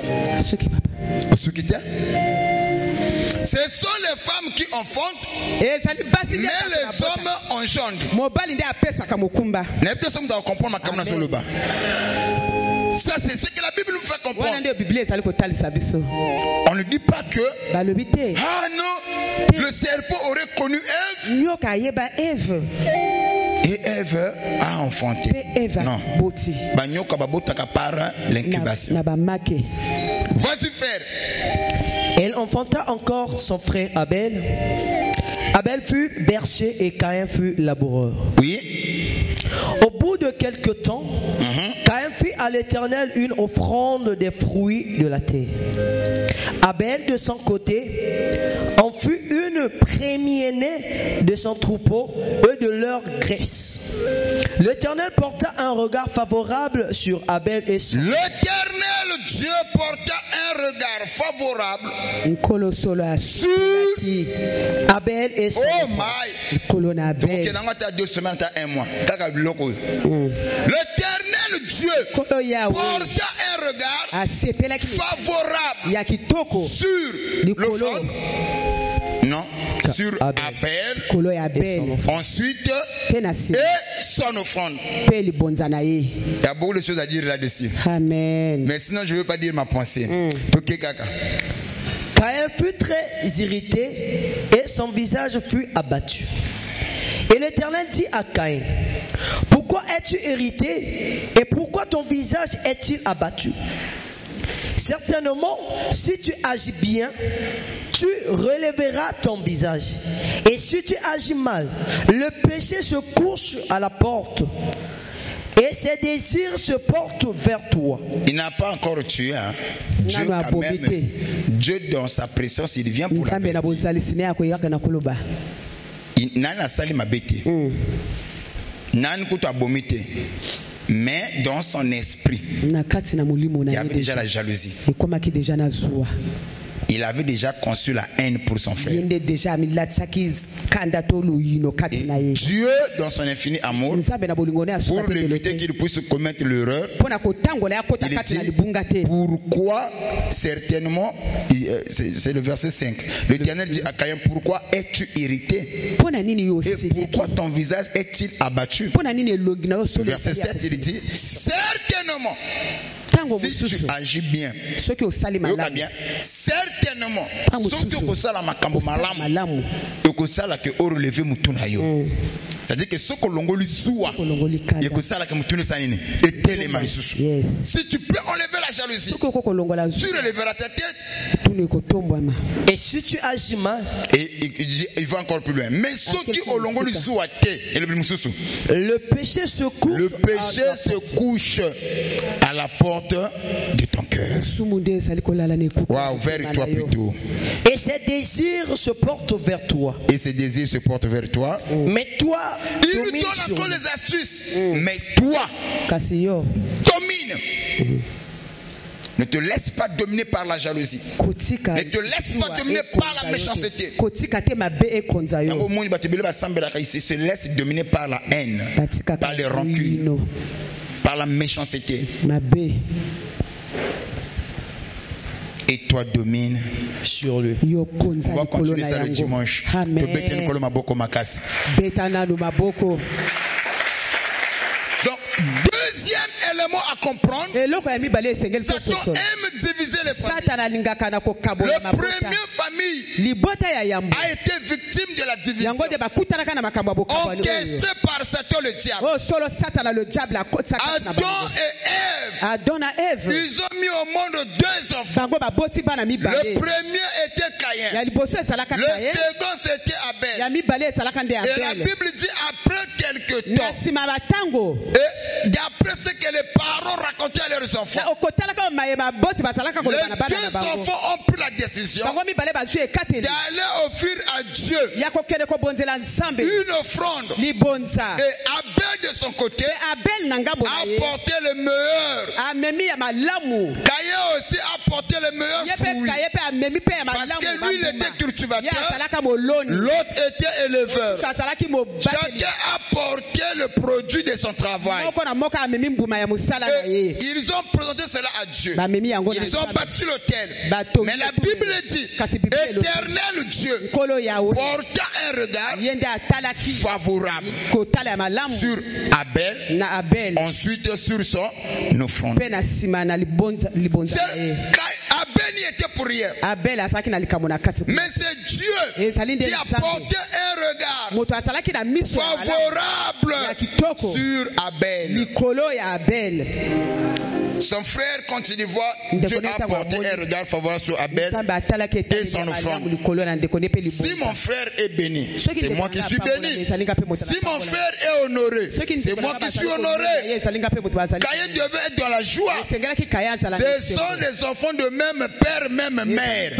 Ce sont les femmes qui enfantent, mais les hommes engendrent. Ça, c'est ce que la Bible nous fait comprendre. On ne dit pas que ah non, le serpent aurait connu Ève. Et Ève a enfanté. Non. Par l'incubation. Vas-y, frère. Elle enfanta encore son frère Abel. Abel fut berger et Caïn fut laboureur. Oui. Au bout de quelque temps, Caïn fit à l'Éternel une offrande des fruits de la terre. Abel, de son côté, en fut une première-née de son troupeau et de leur graisse. L'Éternel porta un regard favorable sur Abel et son. L'Éternel Dieu porta un regard favorable sur Abel et son. Oh my. Donc il a 2 semaines, 1 mois. L'Éternel Dieu porta un regard favorable sur l'offrande. Non, sur Abel. Ensuite, et son offrande. Il y a beaucoup de choses à dire là-dessus. Amen. Mais sinon, je ne veux pas dire ma pensée. Caïn fut très irrité et son visage fut abattu. Et l'Éternel dit à Caïn: pourquoi es-tu irrité et pourquoi ton visage est-il abattu? Certainement, si tu agis bien, tu relèveras ton visage. Et si tu agis mal, le péché se couche à la porte. Et ses désirs se portent vers toi. Il n'a pas encore tué. Hein. Dieu, quand même, Dieu dans sa présence, il vient pour la bête. Il n'a sali ma bête. N'a pas abomité. Mais dans son esprit, il y avait déjà la jalousie. Il avait déjà conçu la haine pour son frère. Et Dieu, dans son infini amour, pour l'éviter qu'il puisse commettre l'erreur, il dit: pourquoi certainement, c'est le verset 5, l'Éternel dit à Caïn: pourquoi es-tu irrité et pourquoi ton visage est-il abattu? Verset 7, il dit: certainement, si tu agis bien, certainement, c'est-à-dire que ce que l'on lui soit, si tu peux enlever la jalousie, tu relèveras ta tête. Et si tu agis mal, et il va encore plus loin. Mais ce qui au long lui soit, le péché se couche à la porte de ton cœur. Wow, vers toi plutôt. Et ses désirs se portent vers toi. Et ses désirs se portent vers toi. Mais toi, il lui donne encore les astuces. Mais toi, domine. Ne te laisse pas dominer par la jalousie. Ne te laisse pas dominer par la méchanceté. Il se laisse dominer par la haine, par les rancunes, par la méchanceté. Et toi domine sur lui. On va continuer ça le dimanche. Donc, deuxième élément à comprendre, Satan aime diviser les familles. La première famille a été victime de la division, orchestrée par Satan le diable. Adam et Ève, ils ont mis au monde 2 enfants. Le premier était Caïn, le second c'était Abel. Et la Bible dit après quelques temps, et d'après ce que les parents racontaient à leurs enfants, les 2 enfants ont pris la décision d'aller offrir à Dieu une offrande. Et Abel de son côté a apporté le meilleur. Caïn aussi a apporté le meilleur fruit, parce que lui il était cultivateur, l'autre était éleveur. Chacun a apporté le produit de son travail. Et ils ont présenté cela à Dieu. Ils ont bâti l'autel. Mais la Bible dit: Éternel Dieu porta un regard favorable sur Abel, ensuite sur son offrande. Abel n'y était pour rien. Mais c'est Dieu qui a porté un regard favorable sur Abel. Son frère, quand il voit, Dieu a porté un regard favorable sur Abel et son offrande. Si mon frère est béni, c'est moi qui suis béni. Si mon frère est honoré, c'est moi qui suis honoré. Caïn devait être dans la joie. Ce sont les enfants de même père, même mère.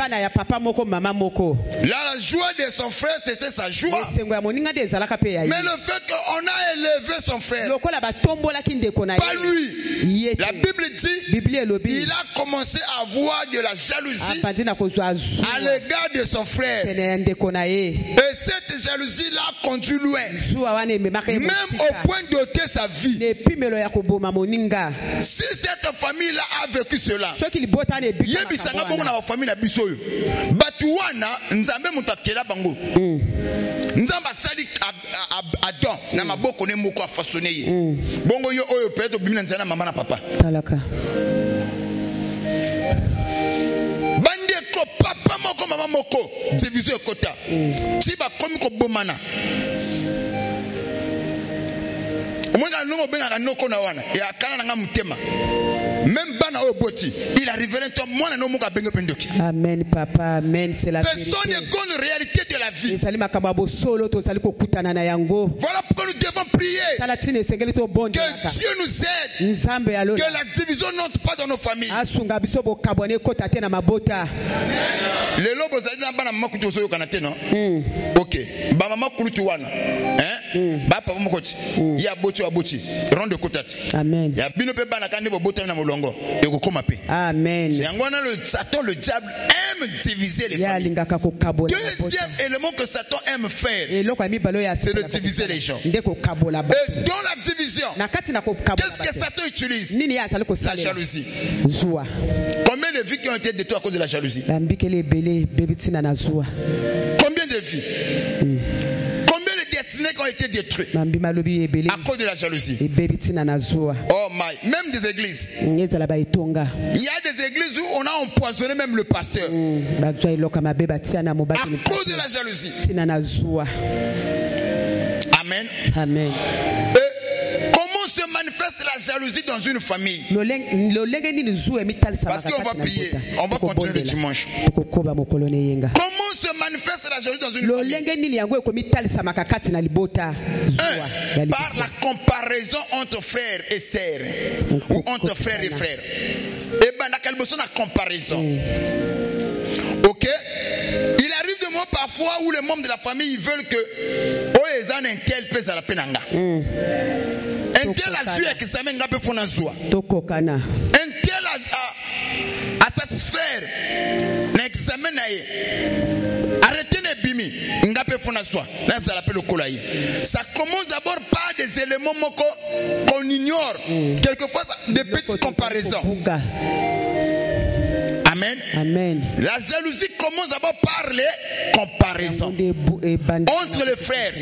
La La joie de son frère, c'était sa joie. Mais le fait qu'on a élevé son frère, pas lui. La Bible dit, il a commencé à avoir de la jalousie à l'égard de son frère. Et cette jalousie l'a conduit loin. Même au point d'ôter sa vie. Si cette famille-là a vécu cela, Batuana, Nzambe mutakela bango. Nzamba sali Adam, na maboko ne moko façonné ye. Bongo yo oyo peut-être bimina nzana maman na papa. Talaka. Bande ko papa moko maman moko, division kota. Si ba komi ko bomana. Omonga nongo benga noko na wana, ya kana nga mutema. Même bana oboti, il arriverait toi moi na nomuka bengo pendoki. Amen papa, amen, c'est la vérité. Ce sont les grandes réalités de la vie. Voilà pourquoi nous devons prier que Dieu nous aide, que la division n'entre pas dans nos familles. Le lobo zali na bana mama kutu soyo kanate no. OK. Ba mama kutu wana. Ba papa mokoti. Ya bochi wa bochi. Ronde kotati. Amen. Ya bino pe bana kande bo bota na molongo. E ko koma pe. Amen. C'est ngona le Satan, le diable aime diviser les familles. Deuxième élément que Satan aime faire, c'est de diviser les gens. Et dans la division, qu'est-ce que Satan utilise? La jalousie. Combien de vies qui ont été détruites à cause de la jalousie? Combien de vies? Combien de destinées qui ont été détruites à cause de la jalousie? Oh my, même des églises. Il y a des églises où on a empoisonné même le pasteur à cause de la jalousie. Amen. Amen. Comment se manifeste la jalousie dans une famille? Parce qu'on va prier, on va continuer le dimanche. Comment se manifeste la jalousie dans une famille? Par la comparaison entre frères et sœurs, ou entre frères et frères. Et ben dans quelle besoin la comparaison? Ok? Il arrive de moi parfois où les membres de la famille ils veulent que un tel pèse à la penanga. Un tel a su que ça m'a peu fona zoa. Un tel a satisfaire l'examen naïe. Arrêtez les bimi, ngapé fona zoa. Là ça l'appelle le kolaï. Ça commence d'abord par des éléments qu'on ignore. Quelquefois des petites comparaisons. Amen. Amen. La jalousie commence d'abord par les comparaisons entre les frères.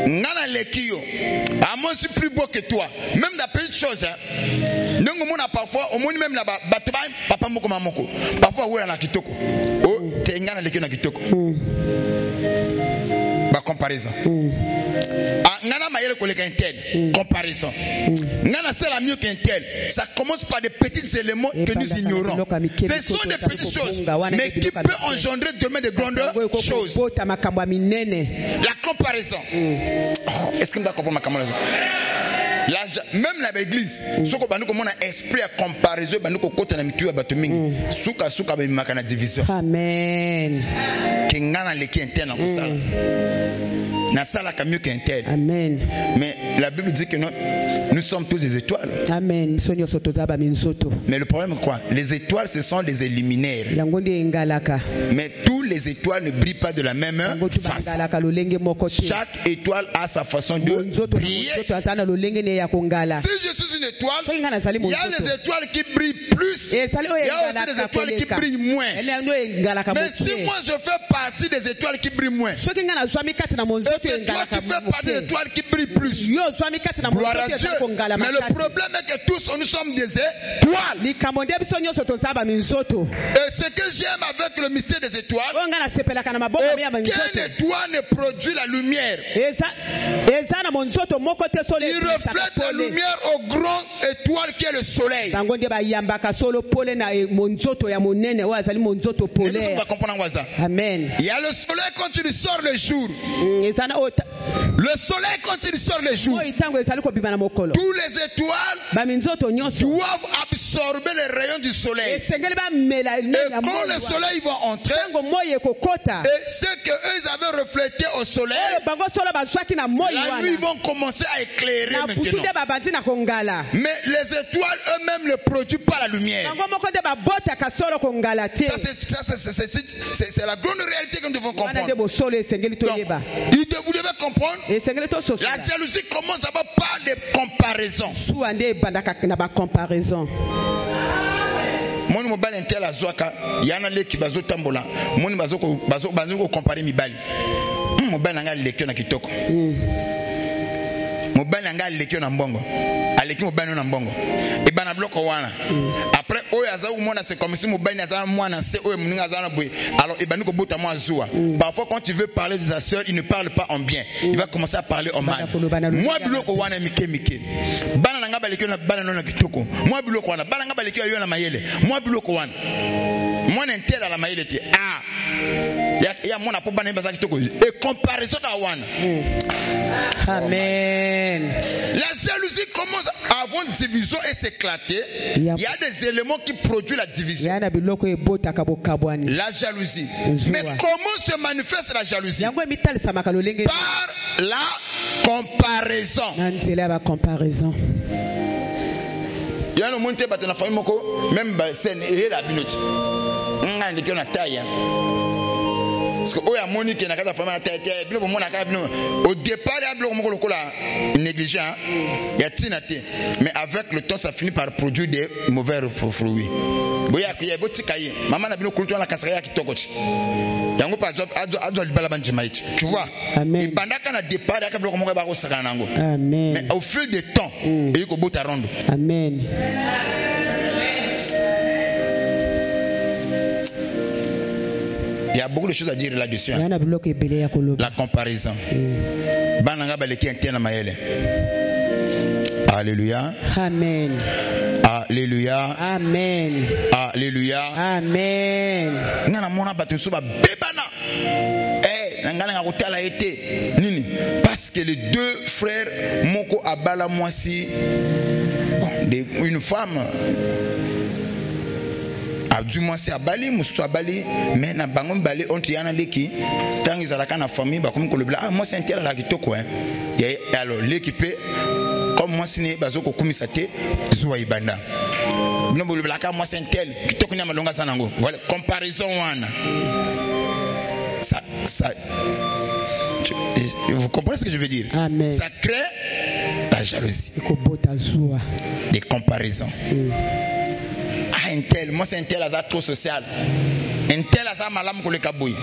Ngana lekio, moi je suis plus beau que toi. Même la petite chose, nous on parfois, au moins même la papa moko mamoko. Parfois ouais na kitoko. Oh, t'es ngana lekio na kitoko. Ba comparaison. Ngana mayele koleka intel, comparaison. Ngana c'est la mieux qu'un tel. Ça commence par des petits éléments que nous ignorons. Ce sont des petites choses, mais qui peut engendrer demain de grandes choses. La comparaison. Oh, est-ce que vous comprenez ma comparaison? Même l'église, ce qu'on a esprit à comparaison, division. Amen. Amen. Mais la Bible dit que nous sommes tous des étoiles. Amen. Mais le problème est quoi? Les étoiles, ce sont des luminaires. Mais tous les étoiles ne brillent pas de la même façon. Chaque étoile a sa façon de briller. Si je suis une étoile, il y a des étoiles qui brillent plus. Il y a aussi des étoiles qui brillent moins. Mais si moi je fais partie des étoiles qui brillent moins, et que toi tu fais partie des étoiles qui brillent plus, gloire à Dieu. Mais le problème est que tous nous sommes des étoiles. Et ce que j'aime avec le mystère des étoiles, aucune étoile ne produit la lumière. Il reflète la lumière au grand étoile qui est le soleil. Amen. Il y a le soleil quand il sort le jour. Le soleil quand il sort le jour. Tous les étoiles doivent absorber absorber les rayons du soleil. Et quand le soleil va entrer, et ce qu'eux avaient reflété au soleil, la nuit vont commencer à éclairer maintenant. Mais les étoiles eux-mêmes ne produisent pas la lumière. C'est la grande réalité que nous devons comprendre. Donc, vous devez comprendre, la jalousie commence d'abord par des comparaisons. Moni mobali intel azwaka yana leki bazotambola moni bazoko comparer mibali mobali nanga lekio na kitoko mobali nanga lekio na mbongo aleki mobali na mbongo e bana bloko wana après oyo azawu mona c'est comme si mobali azana mwana c'est oyo muninga azana boy alors e baniko bota mo azua parfois quand tu veux parler de ta sœur il ne parle pas en bien il va commencer à parler en mal moi bloko wana mike bana nanga baleki na bana na kitoko moi bloko wana bana nanga baleki yo na mayele moi bloko wana moi n'intérêt à la mayele te ya mona po bana bazaki kitoko et comparaison ka wana amen. La jalousie commence à avoir une division et s'éclater. Il y a des éléments qui produisent la division. La jalousie. Mais comment se manifeste la jalousie? Par la comparaison. Il y a un monde qui est dans la famille, même c'est la binote. On a taille. Parce que au départ, il y a négligent, mais avec le temps, ça finit par produire des mauvais fruits. Tu vois? Mais au fil du temps, il y a Amen. Il y a beaucoup de choses à dire là-dessus. La comparaison. Alléluia. Amen. Alléluia. Amen. Alléluia. Amen. Parce que les deux frères Moko Abala Mwasi, une femme du moins c'est à Bali, Moussou à Bali, mais na bangon Bali on triana leki, tant ils allaient na famille, bah comme le ah moi c'est un tel là qui toko hein. Et alors l'équipé comme moi c'est bazoko kumisate zoa ibanda. Non le blaka moi c'est un tel qui toko ni amalonga sanango. Voilà comparaison wana. Ça vous comprenez ce que je veux dire? Amen. Ça crée la jalousie. Des comparaisons. Un tel, moi c'est un tel hasard trop social. Un tel hasard malam pour le kabouille.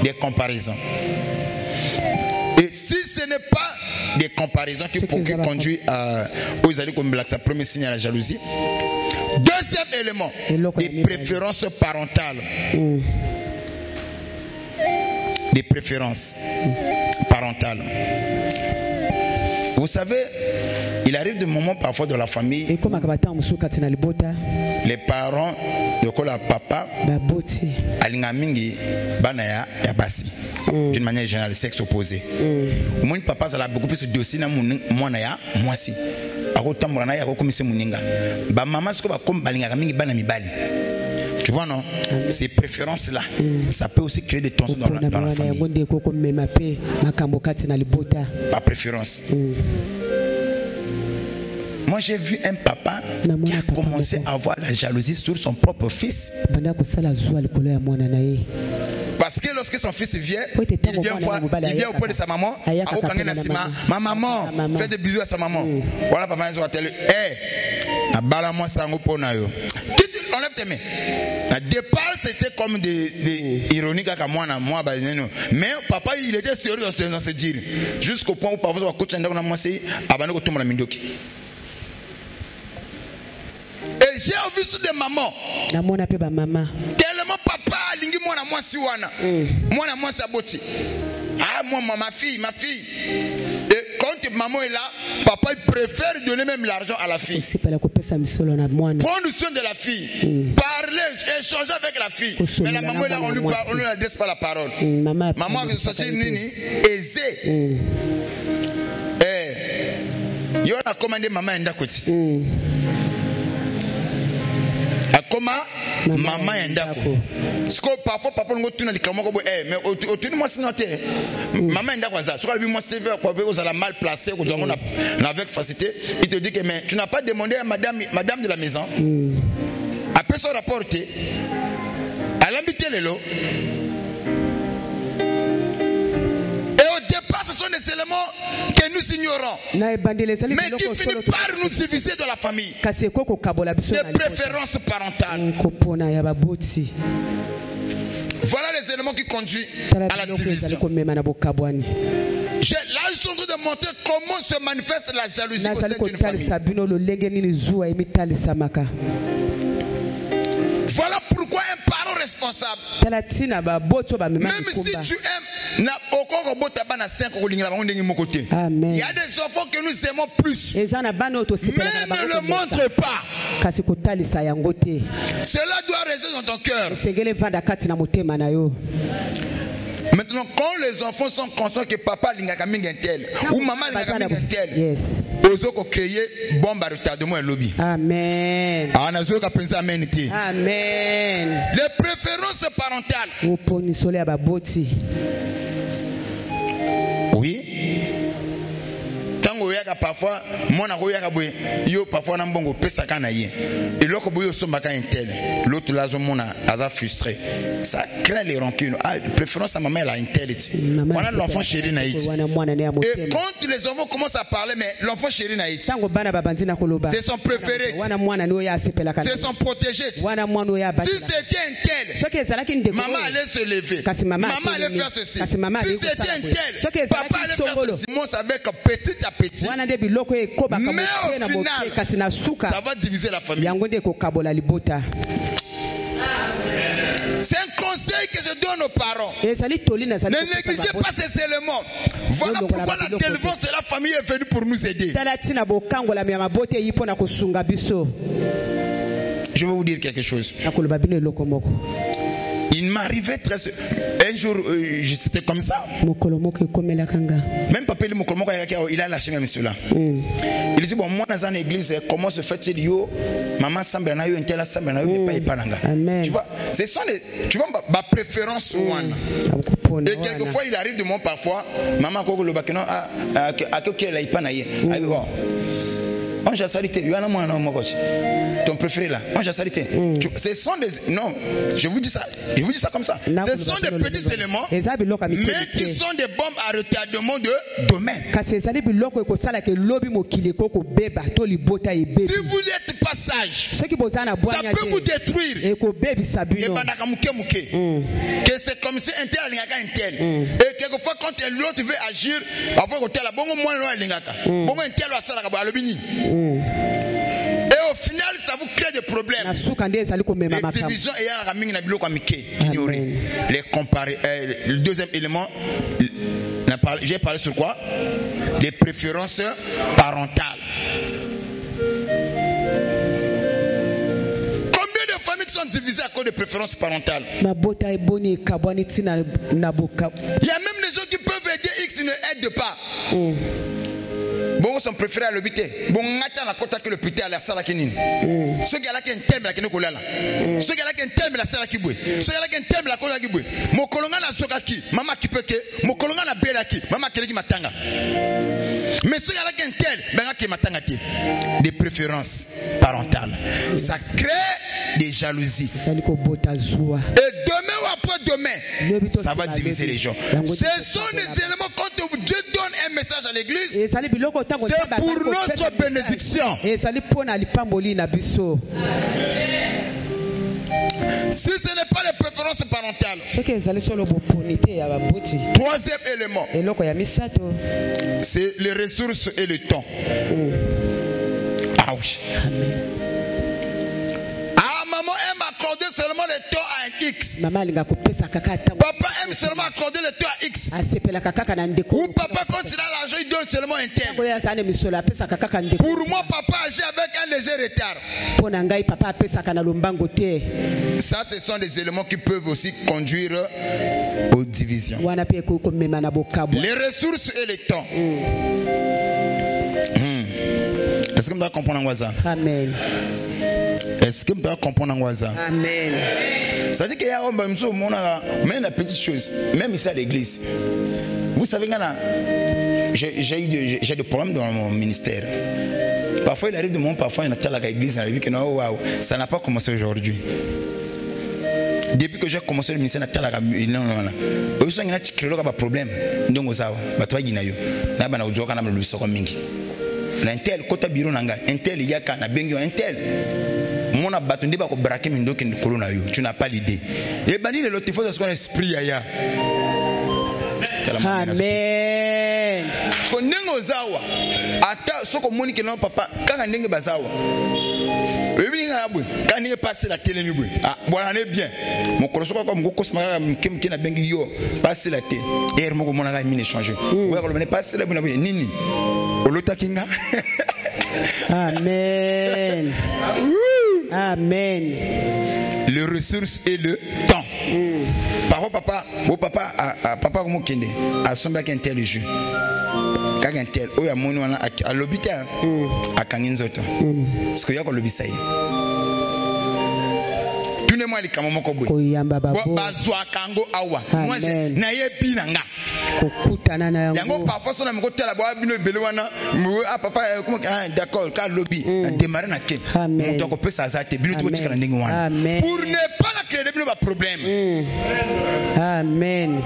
Des comparaisons. Et si ce n'est pas des comparaisons qui conduisent aux alliés comme Black, ça premier signe à la jalousie. Deuxième élément, des préférences parentales. Des préférences parentales. Vous savez, il arrive des moments parfois dans la famille, les parents, le papa, alingamingi banaya ya basi. D'une manière générale, sexe opposé. Mon papa ça a beaucoup plus de dossiers na mwana ya mwasi. Akotambola na ya kokomisa muninga. Ba maman siko ba comme balinga mingi bana mibali. Tu vois non? Ces préférences là, ça peut aussi créer des tensions dans la famille. Pas préférence. Moi j'ai vu un papa qui a commencé à avoir la jalousie sur son propre fils. Parce que lorsque son fils vient, il vient auprès de sa maman. Ma maman fait des bisous à sa maman. Voilà, papa, ils ont télé. Moi sango ponayo. Enlève tes mains. Au départ, c'était comme des ironiques à moi, mais papa, il était sérieux dans ce dire. Jusqu'au point où parfois, on coach dans moi, c'est abandonné tout le monde. Et j'ai vu sur des mamans. Tellement papa a lingi moi na moi si wana. Moi na moi saboti. Ah moi ma fille. Et quand maman est là, papa il préfère donner même l'argent à la fille. Prendre soin de la fille, parler, échanger avec la fille. Mais la maman est là, on ne lui adresse pas la parole. Maman est sortie nini aisée. Eh, il a commandé maman ndakoti. comment maman endako. Ce que parfois papa nous tourne les camarades mais au tourne moi c'est noté. Maman endako ça. Ce que moi c'est quoi vous allez mal placé vous on avec facilité. Il te dit que mais tu n'as pas demandé à madame de la maison. Après son rapporté à l'habiter les lots. Ce sont des éléments que nous ignorons, mais qui finissent par nous diviser de la famille. Les préférences parentales. Voilà les éléments qui conduisent à la division. Là, ils sont en train de montrer comment se manifeste la jalousie au sein d'une famille. Voilà pourquoi un parent responsable, même si tu aimes, il y a des enfants que nous aimons plus, mais ne le montre pas. Cela doit rester dans ton cœur. Maintenant, quand les enfants sont conscients que papa lingaka mingi tel ou maman lingaka mingi tel, ils ont créé bombe à retardement et lobby. Amen. Amen. Les préférences parentales. Oui. Parfois, mon yo parfois na mbongo pesa kana ye. Et l'autre boyo sombaka intel. L'autre là zomona aza frustré. Ça crée les rancunes. Ah, préférence à maman elle a intelligence. Voilà l'enfant chéri na iti. Et quand les enfants commencent à parler mais l'enfant chéri na iti. C'est son préféré. C'est son protégé. Si c'était intel, maman allait se lever. Maman allait faire ceci. Si c'était intel, papa allait faire ceci. Moi avec petit à petit. Mais au final, ça va diviser la famille. C'est un conseil que je donne aux parents. Ne négligez pas ces éléments. Voilà pourquoi la délivrance de la famille est venue pour nous aider. Je vais vous dire quelque chose. Il m'arrivait un jour, c'était comme ça. Même papa il a lâché même cela. Il dit bon moi dans une église comment se fait-il yo maman semble na yo intela semble na yo pas nanga. Tu vois, ce sont tu vois ma préférence one. Et quelquefois il arrive de moi parfois maman ko lo bakeno akoke la ipa na ye. Bon. On j'ai salité, ton préféré là, on j'ai salité. Ce sont des non, je vous dis ça comme ça. Ce sont des petits éléments, mais qui sont des bombes à retardement de domaine. Si vous êtes pas sage, ça peut vous détruire. Et que c'est comme si un tel a un tel. Et quelquefois quand l'autre veut agir, avant que tel a bon moins loin l'ingaka, bon un tel va ça la bini. Et au final, ça vous crée des problèmes. Les divisions et ignorer. Les comparer. Le deuxième élément, j'ai parlé sur quoi? Les préférences parentales. Combien de familles sont divisées à cause des préférences parentales? Il y a même des gens qui peuvent aider X ne aident pas. Bon, son préféré à l'habiter. Bon, on attend la côte que le putain à la salle qui n'est. Ce gars-là qui est un thème la qui n'est pas là. Ce gars-là qui est un thème la salle qui bouille. Ce gars-là qui est un thème la côte qui bouille. Mon colonga na sokaki, maman qui peut que. Mon colonga na belaki, maman qui matanga. Mais ce gars-là qui est un tel, ben qui matanga qui. Des préférences parentales. Ça crée des jalousies. Et demain ou après demain, ça va diviser les gens. Ce sont des éléments quand Dieu donne un message à l'église. C'est pour notre bénédiction. Si ce n'est pas les préférences parentales. Troisième élément, c'est les ressources et le temps. Ah oui. Ah, maman aime accorder seulement le temps à un X. Papa aime seulement accorder le temps à X. Ou papa quand il a l'argent il donne seulement un tel. Pour moi papa agit avec un léger retard. Ça ce sont des éléments qui peuvent aussi conduire aux divisions. Les ressources et le temps. Est-ce que vous comprendre ça? Amen. Est-ce Est-ce que vous pouvez comprendre ça? Amen. Ça dit qu'il y a même la petite chose, même ici à l'église. Vous savez, j'ai des problèmes dans mon ministère. Parfois il arrive de mon parfois il y a à l'église, on a vu que non, wow, ça n'a pas commencé aujourd'hui. Depuis que j'ai commencé le ministère, il y a un problème. Donc, il y a un problème. Un tel, côté bureau, un tel, il y a un tel. Mon abattu pas braquer min do ken kolona yo, tu n'as pas l'idée. Et bani le lot il faut ce esprit aya. Amen. Parce que nengo zawa ata soko moni ke non papa kanga ndenge bazawa. Ebi nga abwe quand il passe la télé mi bwe. Ah voilà ne bien. Mon koloso ko mo ko sma kem na bengi yo passe la télé. Et mo ko mona ga mi échanger. Ouais ko ne passe la bwe nini. Olota kinga. Amen. Amen. Les ressources et le temps. Par papa, papa comme kende, a somba qu'un tel jeu. Quand un tel, oh ya monu à l'hôpital, à Kanginzoto. Ce que y a qu'on l'obissaye. Tu n'es moi les kamamo koboy. Bazwa kango awa. Moi je naye binanga. Yango parfois son ami côté la bois bino beloana. Ah papa comment d'accord car lobby démarrer na ke. On doit couper ça zate bino to tika ndingi wana. Pour ne pas la créer bino ba problème. Amen.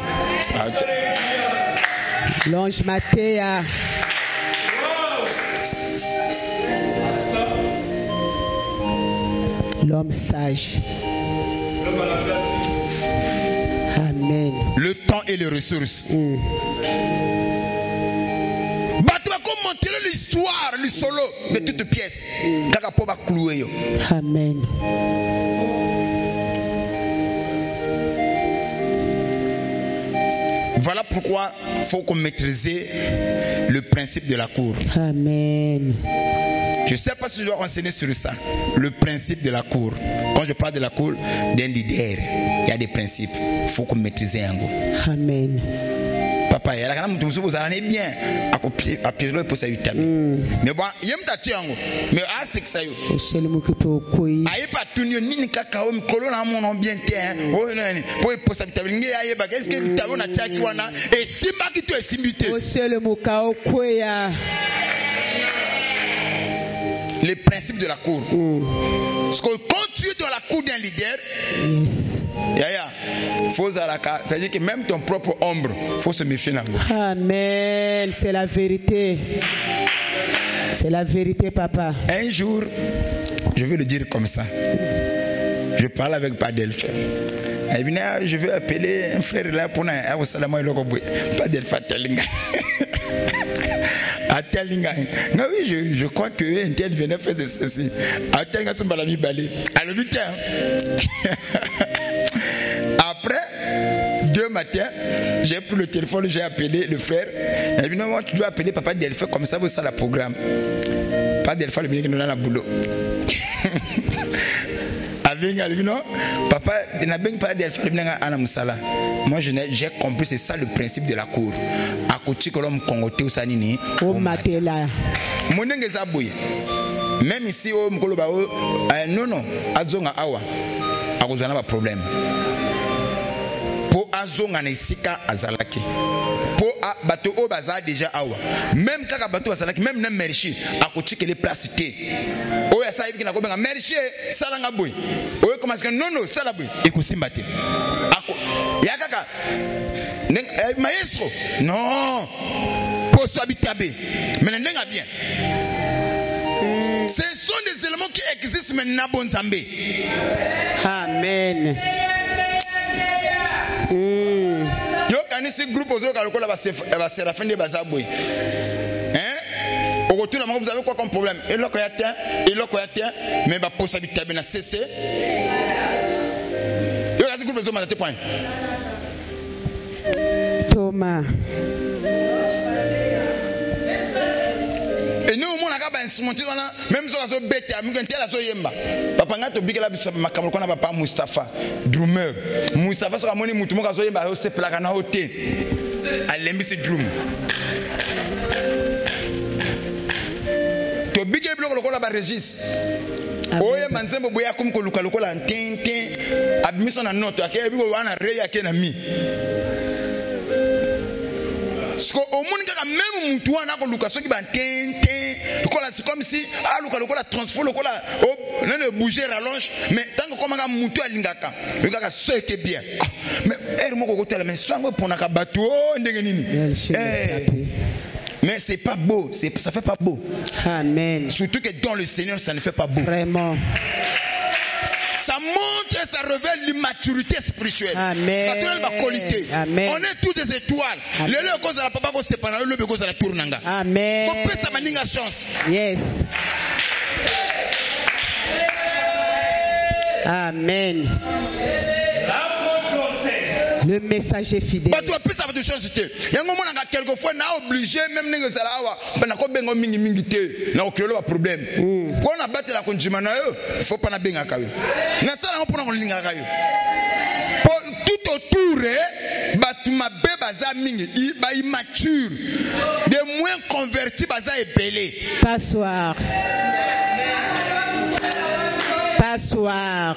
L'ange Mathéa. L'homme sage. Amen. Le temps et les ressources. Montrer l'histoire, le solo de toutes pièces. Amen. Voilà pourquoi il faut qu'on maîtrise le principe de la cour. Amen. Je ne sais pas si je dois enseigner sur ça. Le principe de la cour. Quand je parle de la cour d'un leader, il y a des principes. Il faut qu'on maîtrise un go. Amen. Papa, il y a quand même tout ça, vous allez bien. À pied le pour ça mais bon, il y a un tiango. Mais à ce que ça y est. Aïe pas tout ni ni cacao, mi colon à mon bien terre. Oh non, pour pour ça t'avais aïe ba. Qu'est-ce que tu as na tchaki wana et simba qui tu es simbité. Les principes de la cour. Parce que quand tu es dans la cour d'un leader, faut zaraka. C'est-à-dire que même ton propre ombre, faut se méfier. Amen. C'est la vérité. C'est la vérité, papa. Un jour, je vais le dire comme ça. Je parle avec Padelfer. Je vais appeler un frère là pour Padelfer Telinga. À Telinga. Oui, je crois que un tel venait faire ceci. À Telinga, c'est ma vie balai. À le 8 Après, 2 matins, j'ai pris le téléphone, j'ai appelé le frère. Il m'a dit non, tu dois appeler papa Delphin, comme ça vous savez le programme. Pas Delphin, le ministre qui nous a la boulot. Non, papa, moi j'ai compris, c'est ça le principe de la cour. À côté que l'homme congoté au sanini, au matela. Même ici au Mkoloba, non, Azonga Awa, à cause d'un problème. Pour Azonga Nesika Azalaki. Pour bateau au bazar déjà Awa. Même quand bateau Azalaki, même nem merchi, à côté que les places étaient. Oh, ça y est, qu'il a combien merchi, salanga boy. Oh, comment est-ce que non, salaboy, écoutimbate. Yakaka, maestro, non, pour s'habiter, mais n'est-ce bien. Ce sont des éléments qui existent maintenant, bon Zambé. Amen. Yo kanisi groupe aux autres à la Séraphin de Bazaboui. Au retour, vous avez quoi comme problème? Et là, mais ma possibilité de cesser. Yo kanisi groupe aux autres à tes points. Thomas. Et nous, on a instrumenté, même si on a bête, on a yemba. Papa ngato bigela biso makambo kona papa Mustafa, drummer. Mustafa so amoni mutu moka zo yemba se plaka na hotel. Alembi se drum. To bigela bloco lokola ba Regis. Oye manzembo boya comme ko luka lokola ntin abimiso na note akebe biko wana reya akena mi. Parce qu'au monde, même Moutoua n'a pas Lucas qui va c'est comme si Lucas transforme le bouger rallonge, mais tant que comme un Moutoua Lingaka, le gars ça était bien. Mais elle m'a dit mais soit pour un bateau, mais c'est pas beau, ça fait pas beau. Amen. Surtout que dans le Seigneur, ça ne fait pas beau. Vraiment. Ça montre et ça révèle l'immaturité spirituelle. Amen. Amen. On est tous des étoiles. Le cause de la papa c'est pas le cause de la tournanga. Amen. On peut ça maninga chance. Yes. Amen. Le message est fidèle. Bah, tu as plus ça de chance. Il y a un moment où quelquefois on a obligé même les gens à mingi mingi te na okelo problème. Pour on a battu la conjimana il faut pas na benga kayo. Na sala on prend linga kayo. Tout autour batuma be baza mingi ba immature. Des moins convertis baza ébélé. Passoir. Passoir.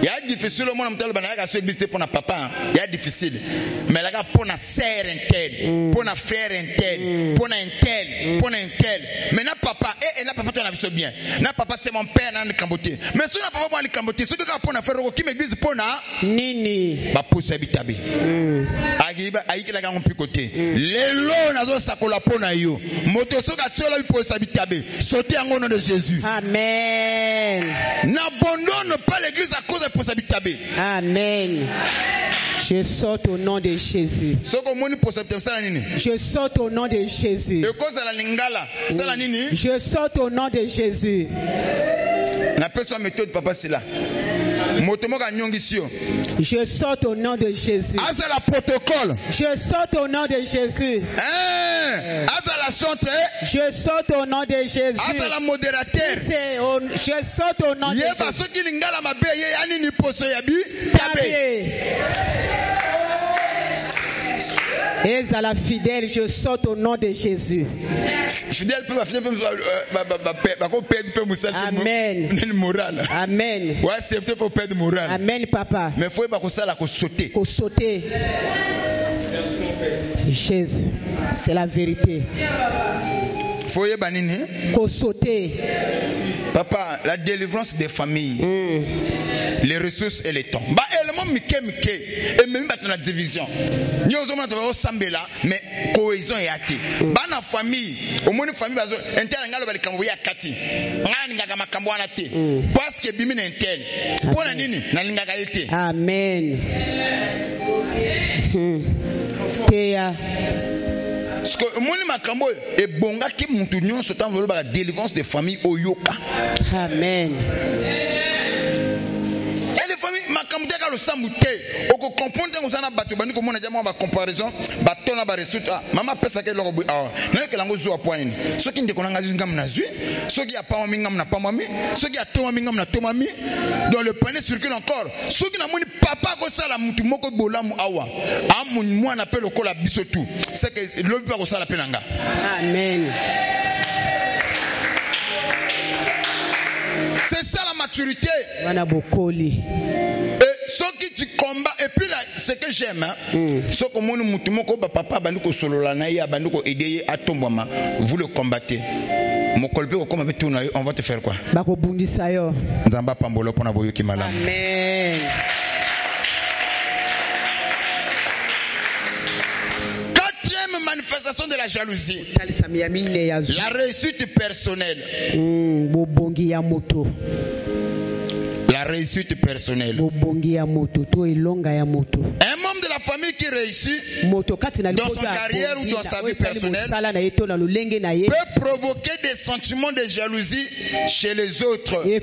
Il y a difficile au monde à se exister pour un papa. Il y a difficile. Mais là, pour un sœur intel, pour un frère intel, pour un tel, pour un tel. Mais n'a papa, et n'a papa, tu as bien. N'a papa, c'est mon père, n'a camboté. Mais si n'a papa, moi, camboté, ce que pour un frère qui m'existe pour un Nini. Bah, pour s'habiter. Aïe, qui l'a gagné plus côté. Les lots, n'a pas ça qu'on l'a pour un yo. Moto, ce qu'a tué là, pour s'habiter. Sauter en nom de Jésus. Amen. N'abandonne pas l'église à cause de responsabilité. Amen. Je saute au nom de Jésus. Je saute au nom de Jésus. Je saute au nom de Jésus. Je saute au nom de Jésus. Je saute au nom de Jésus. Je saute au nom de Jésus. Je saute au nom de Jésus. Ezala fidèle, je saute au nom de Jésus. Fidèle peut Amen. Amen. Ouais, c'est pour perdre moral. Amen, papa. Mais faut pas que ça la sauter. Pour sauter. Jésus, c'est la vérité. Faut y banini. Pour sauter. Papa, la délivrance des familles. Les ressources et les temps. Bah, élément mike et même dans la division. Nous avons sambela, mais cohésion est athée. Bah, la famille, au moins une famille, interangalo va le camboyer à Kati. N'anga makambo anate. Parce que bimine intel. Pour la nini, n'anga gaïté. Amen. Théa. Parce que mon makambo est bonga qui monte union ce temps veut la délivrance des familles au yoka. Amen. Le samouté, on comprend que vous avez battu, vous avez une comparaison, bateau na résultat. Maman pesa que l'on a, n'a que l'ango zo à point. Ce qui ne connaît pas ngam na zui, ce qui a pas mingam na pas mami, ce qui a toma mingam na toma mi, dans le panier circule encore. Ce qui n'a mon papa ko sala mutu moko bolamu awa. Amun moi na appelle au kola bisotu. C'est que l'homme pas ko sala penanga. Amen. C'est ça la maturité. Wana bokoli. Ce qui tu combats et puis là ce que j'aime ce que mon mutumoko papa banduko solola na ya banduko aider à tombama vous le combattez mon kolbe ko comme on va te faire quoi bako bundisa yo nzamba pambolo pona boyoki malamu. Amen. Quatrième manifestation de la jalousie, la réussite personnelle. Bobongi ya moto. La réussite personnelle. Un membre de la famille qui réussit dans son carrière ou dans sa vie personnelle peut provoquer des sentiments de jalousie chez les autres. Oui.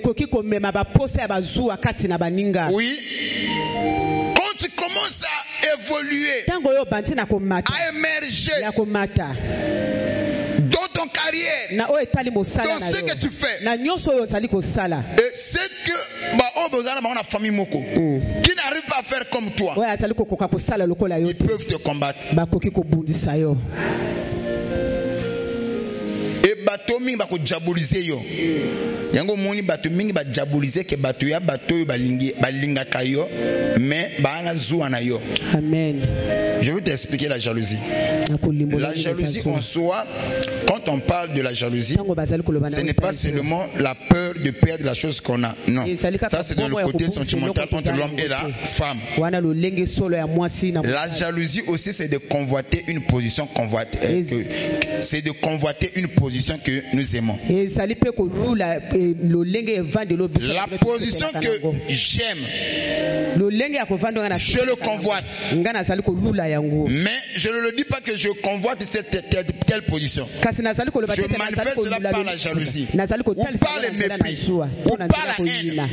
Quand tu commences à évoluer, à émerger dans ton carrière, dans ce que tu fais, et c'est que la famille moko qui n'arrive pas à faire comme toi, ils peuvent te combattre. bato mingi bako diaboliser yo. Yango moni bato mingi ba diaboliser ke bato ya bato yo balinga kayo mais bana zuwa na yo. Amen. Je vais t'expliquer la jalousie. La jalousie en soi, quand on parle de la jalousie, ce n'est pas seulement la peur de perdre la chose qu'on a. Non. Ça, c'est dans le côté sentimental entre l'homme et la femme. La jalousie aussi, c'est de convoiter une position c'est de convoiter une position que nous aimons. La position que j'aime, je le convoite. Mais je ne le dis pas que je convoite telle position. Je manifeste cela par la jalousie, ou par le mépris, ou par la haine.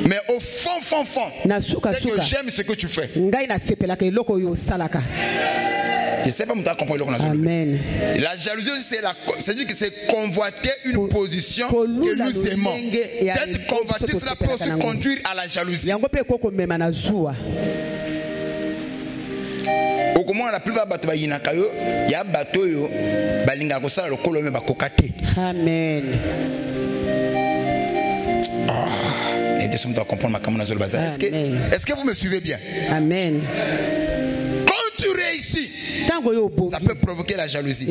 Mais au fond, c'est que j'aime ce que tu fais. Je ne sais pas si tu as compris. Amen. La jalousie, c'est-à-dire que c'est convoiter une position que nous aimons. Cette convoitise, cela peut aussi conduire à la jalousie. Comment la plupart bato bayinaka yo ya bato yo balinga ko sala lokolo me bakokate. Amen. Et de doit comprendre ma kamona zolo bazar. Est-ce que vous me suivez bien? Amen. Quand tu réussis, ça peut provoquer la jalousie.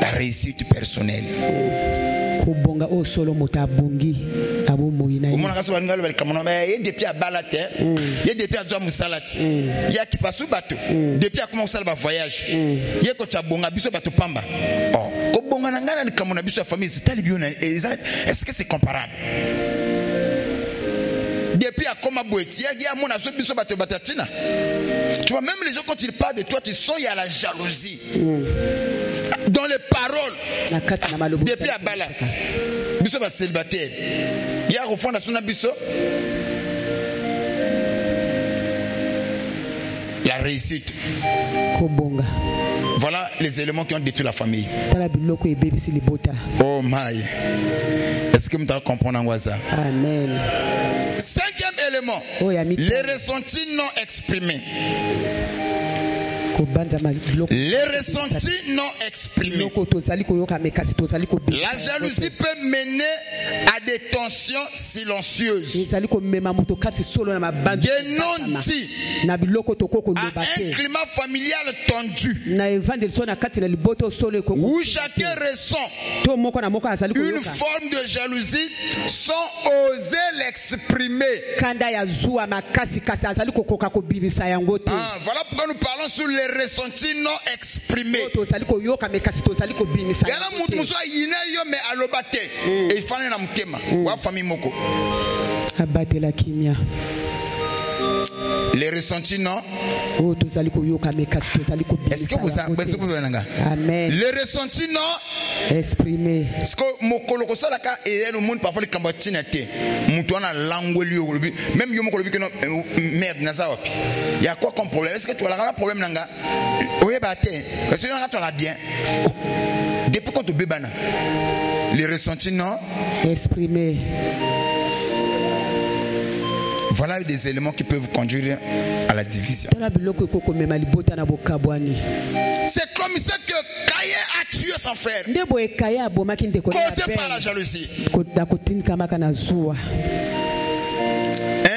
La réussite personnelle. Kubonga o solo motabungi abo moyina yi. Omona kaso bangalo bali kamono ye depuis a balate, ye depuis a zwa musalati. Ya ki pasu bato, depuis a commencé ba voyage. Ye ko chabonga biso bato pamba. Oh, ko bonga ngana ni kamono biso famille, c'est talibiona. Est-ce que c'est comparable? Depuis à comment boiti, il y a mon asso biso bato batatina. Tu vois, même les gens quand ils parlent de toi, tu sens il y a la jalousie. Dans les paroles, depuis à Bala, biso va célibataire. Il y a au fond de son abisso la réussite. Voilà les éléments qui ont détruit la famille. Oh my. Est-ce que vous comprenez en ça? Amen. Cinquième élément, les ressentis non exprimés. Les ressentis non exprimés. La jalousie peut mener à des tensions silencieuses, des non-dits, à un climat familial tendu où chacun ressent une forme de jalousie sans oser l'exprimer. Voilà pourquoi nous parlons sur les ressentis non exprimés. Les ressentis non. Est-ce que vous avez Amen. Les ressentis non exprimés. Est-ce que mon colloque ça là et le monde parfois les cambatines té mutuana langue même yo mon colloque non merde naza wapi. Il y a quoi comme problème? Est-ce que tu as un problème nanga? Oui bah t'es parce que tu as bien. Depuis quand tu bébana les ressentis non exprimés. Voilà des éléments qui peuvent conduire à la division. C'est comme ça que Caïn a tué son frère, causé par la jalousie.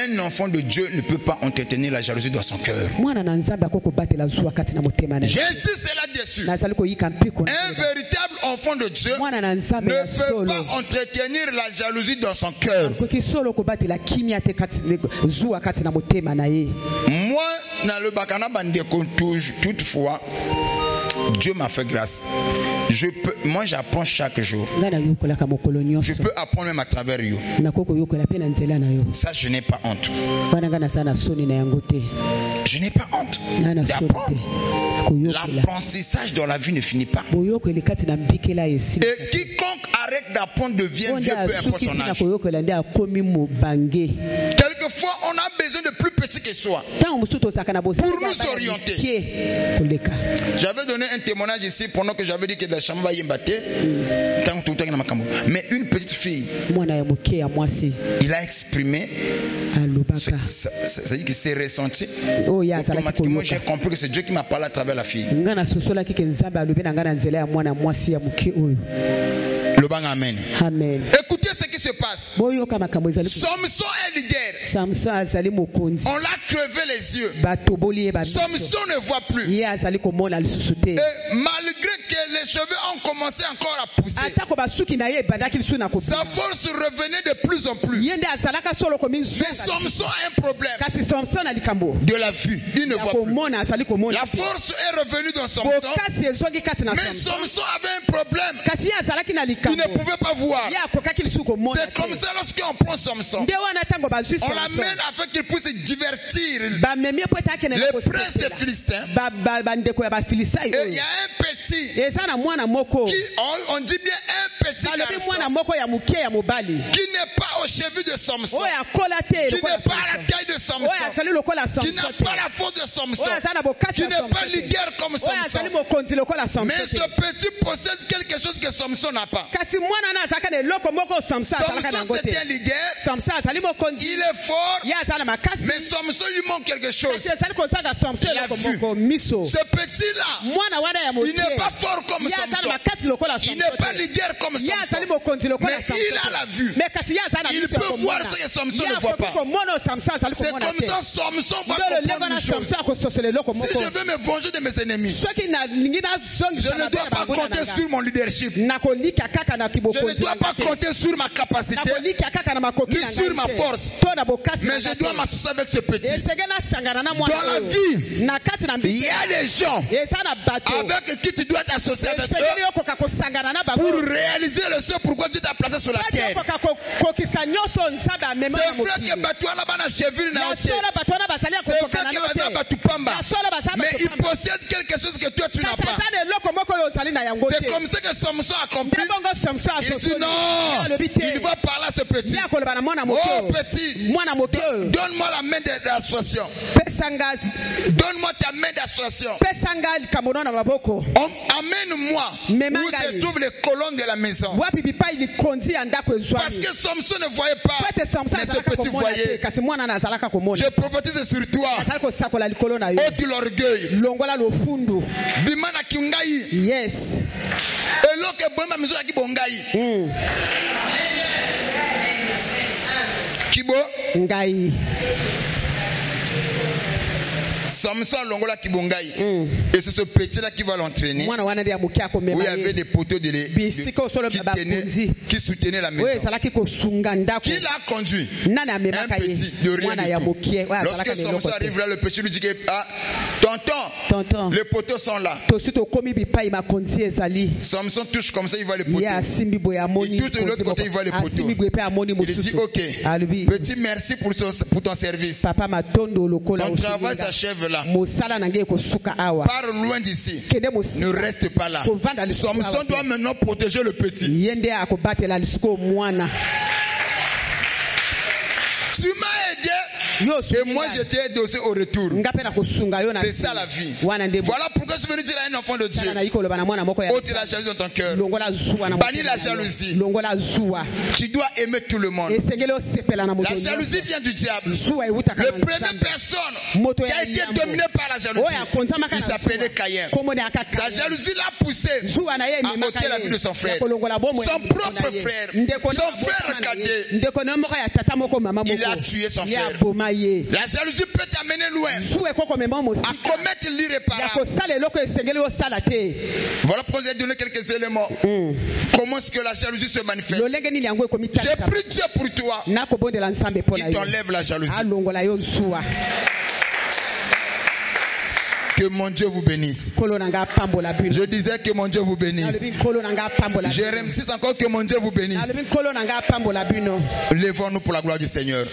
Un enfant de Dieu ne peut pas entretenir la jalousie dans son cœur. J'insiste là-dessus. Un véritable enfant de Dieu ne peut pas entretenir la jalousie dans son cœur. Moi, dans le Bakana Bandeko, toutefois, Dieu m'a fait grâce. Moi j'apprends chaque jour. Je peux apprendre même à travers eux. Ça je n'ai pas honte. Je n'ai pas honte d'apprendre. L'apprentissage dans la vie ne finit pas. Et quiconque arrête d'apprendre devient vieux, peu importe son âge. Quelquefois on a besoin de plus petit que soit, pour nous orienter. J'avais donné un témoignage ici pendant que j'avais dit que la chambre va y embattre. Mais une petite fille, il a exprimé, c'est-à-dire qu'il s'est ressenti. Automatiquement, j'ai compris que c'est Dieu qui m'a parlé à travers la fille. Le bang amen. Amen. Écoutez ce qui se passe. Samson est leader. On l'a crevé les yeux. Samson ne voit plus. Et malgré que les cheveux ont commencé encore à pousser, sa force revenait de plus en plus. Mais Samson a un problème de la vue. Il ne voit plus. La force est revenue dans Samson. Mais Samson avait un problème. Il ne pouvait pas voir. C'est comme ça lorsqu'on prend Samson, on l'amène afin qu'il puisse divertir les princes des Philistins. Et il y a un petit qui, on dit bien un petit garçon qui n'est pas au cheveu de Samson, qui n'est pas à la taille de Samson, qui n'a pas la force de Samson, qui n'est pas ligueur comme Samson. Mais ce petit possède quelque chose que Samson n'a pas. Samson c'est un leader, il est fort, mais Samson lui manque quelque chose. C'est la vue. Ce petit là, il n'est pas fort comme Samson, il n'est pas leader comme Samson, mais il a la vue. Il peut voir ce que Samson ne voit pas. C'est comme ça Samson va comprendre une chose. Si je veux me venger de mes ennemis, je ne dois pas compter sur mon leadership. Je ne dois pas compter sur ma capacité, ni sur ma force, mais je dois m'associer avec ce petit. Dans la vie, il y a des gens avec qui tu dois t'associer avec eux pour réaliser le seul pourquoi Dieu t'a placé sur la terre. C'est vrai que Batouana a cheville na ôté. C'est vrai que Batouana Batupamba. Mais il possède quelque chose que toi tu n'as pas. C'est comme ça que Samson a compris. Il dit non, il va parler à ce petit. Oh petit, donne-moi la main d'association. Donne-moi ta main d'association. Amène-moi où se trouvent les colonnes de la maison. Parce que Samson ne voyait pas, mais ce petit voyait. Je prophétise sur toi. Ôte l'orgueil. Bimana kiungai. Yes. Et l'autre bonne maison qui bongai. Kibo. Ngai. Samson longola kibongai. Et c'est ce petit là qui va l'entraîner. Où il y avait des poteaux qui soutenaient la maison. Qui l'a conduit? Un petit de rien du tout. Lorsque Samson arrive là, le petit lui dit que tonton, les poteaux sont là. Samson touche comme ça, il voit les poteaux. Il touche de l'autre côté, il voit les poteaux. Il dit ok, petit merci pour ton service. Ton travail s'achève là. Pars loin d'ici. Ne reste pas là. Samson doit maintenant protéger le petit. Tu m'as aidé. Et moi je t'ai aidé aussi au retour. C'est ça la vie. Voilà pourquoi je suis venu dire à un enfant de Dieu: ôte la jalousie dans ton cœur. Bannis la jalousie. Tu dois aimer tout le monde. La jalousie vient du diable. Le premier personne qui a été dominé par la jalousie, il s'appelait Caïn. Sa jalousie l'a poussé à ôter la vie de son frère. Son propre frère, son frère cadet, il a tué son frère. La jalousie peut t'amener loin à commettre l'irréparable. Voilà pourquoi j'ai donné quelques éléments. Comment est-ce que la jalousie se manifeste? J'ai pris Dieu pour toi. Il t'enlève la jalousie. Que mon Dieu vous bénisse. Je disais que mon Dieu vous bénisse. Jérémie 6 encore, que mon Dieu vous bénisse. Lèvons-nous pour la gloire du Seigneur.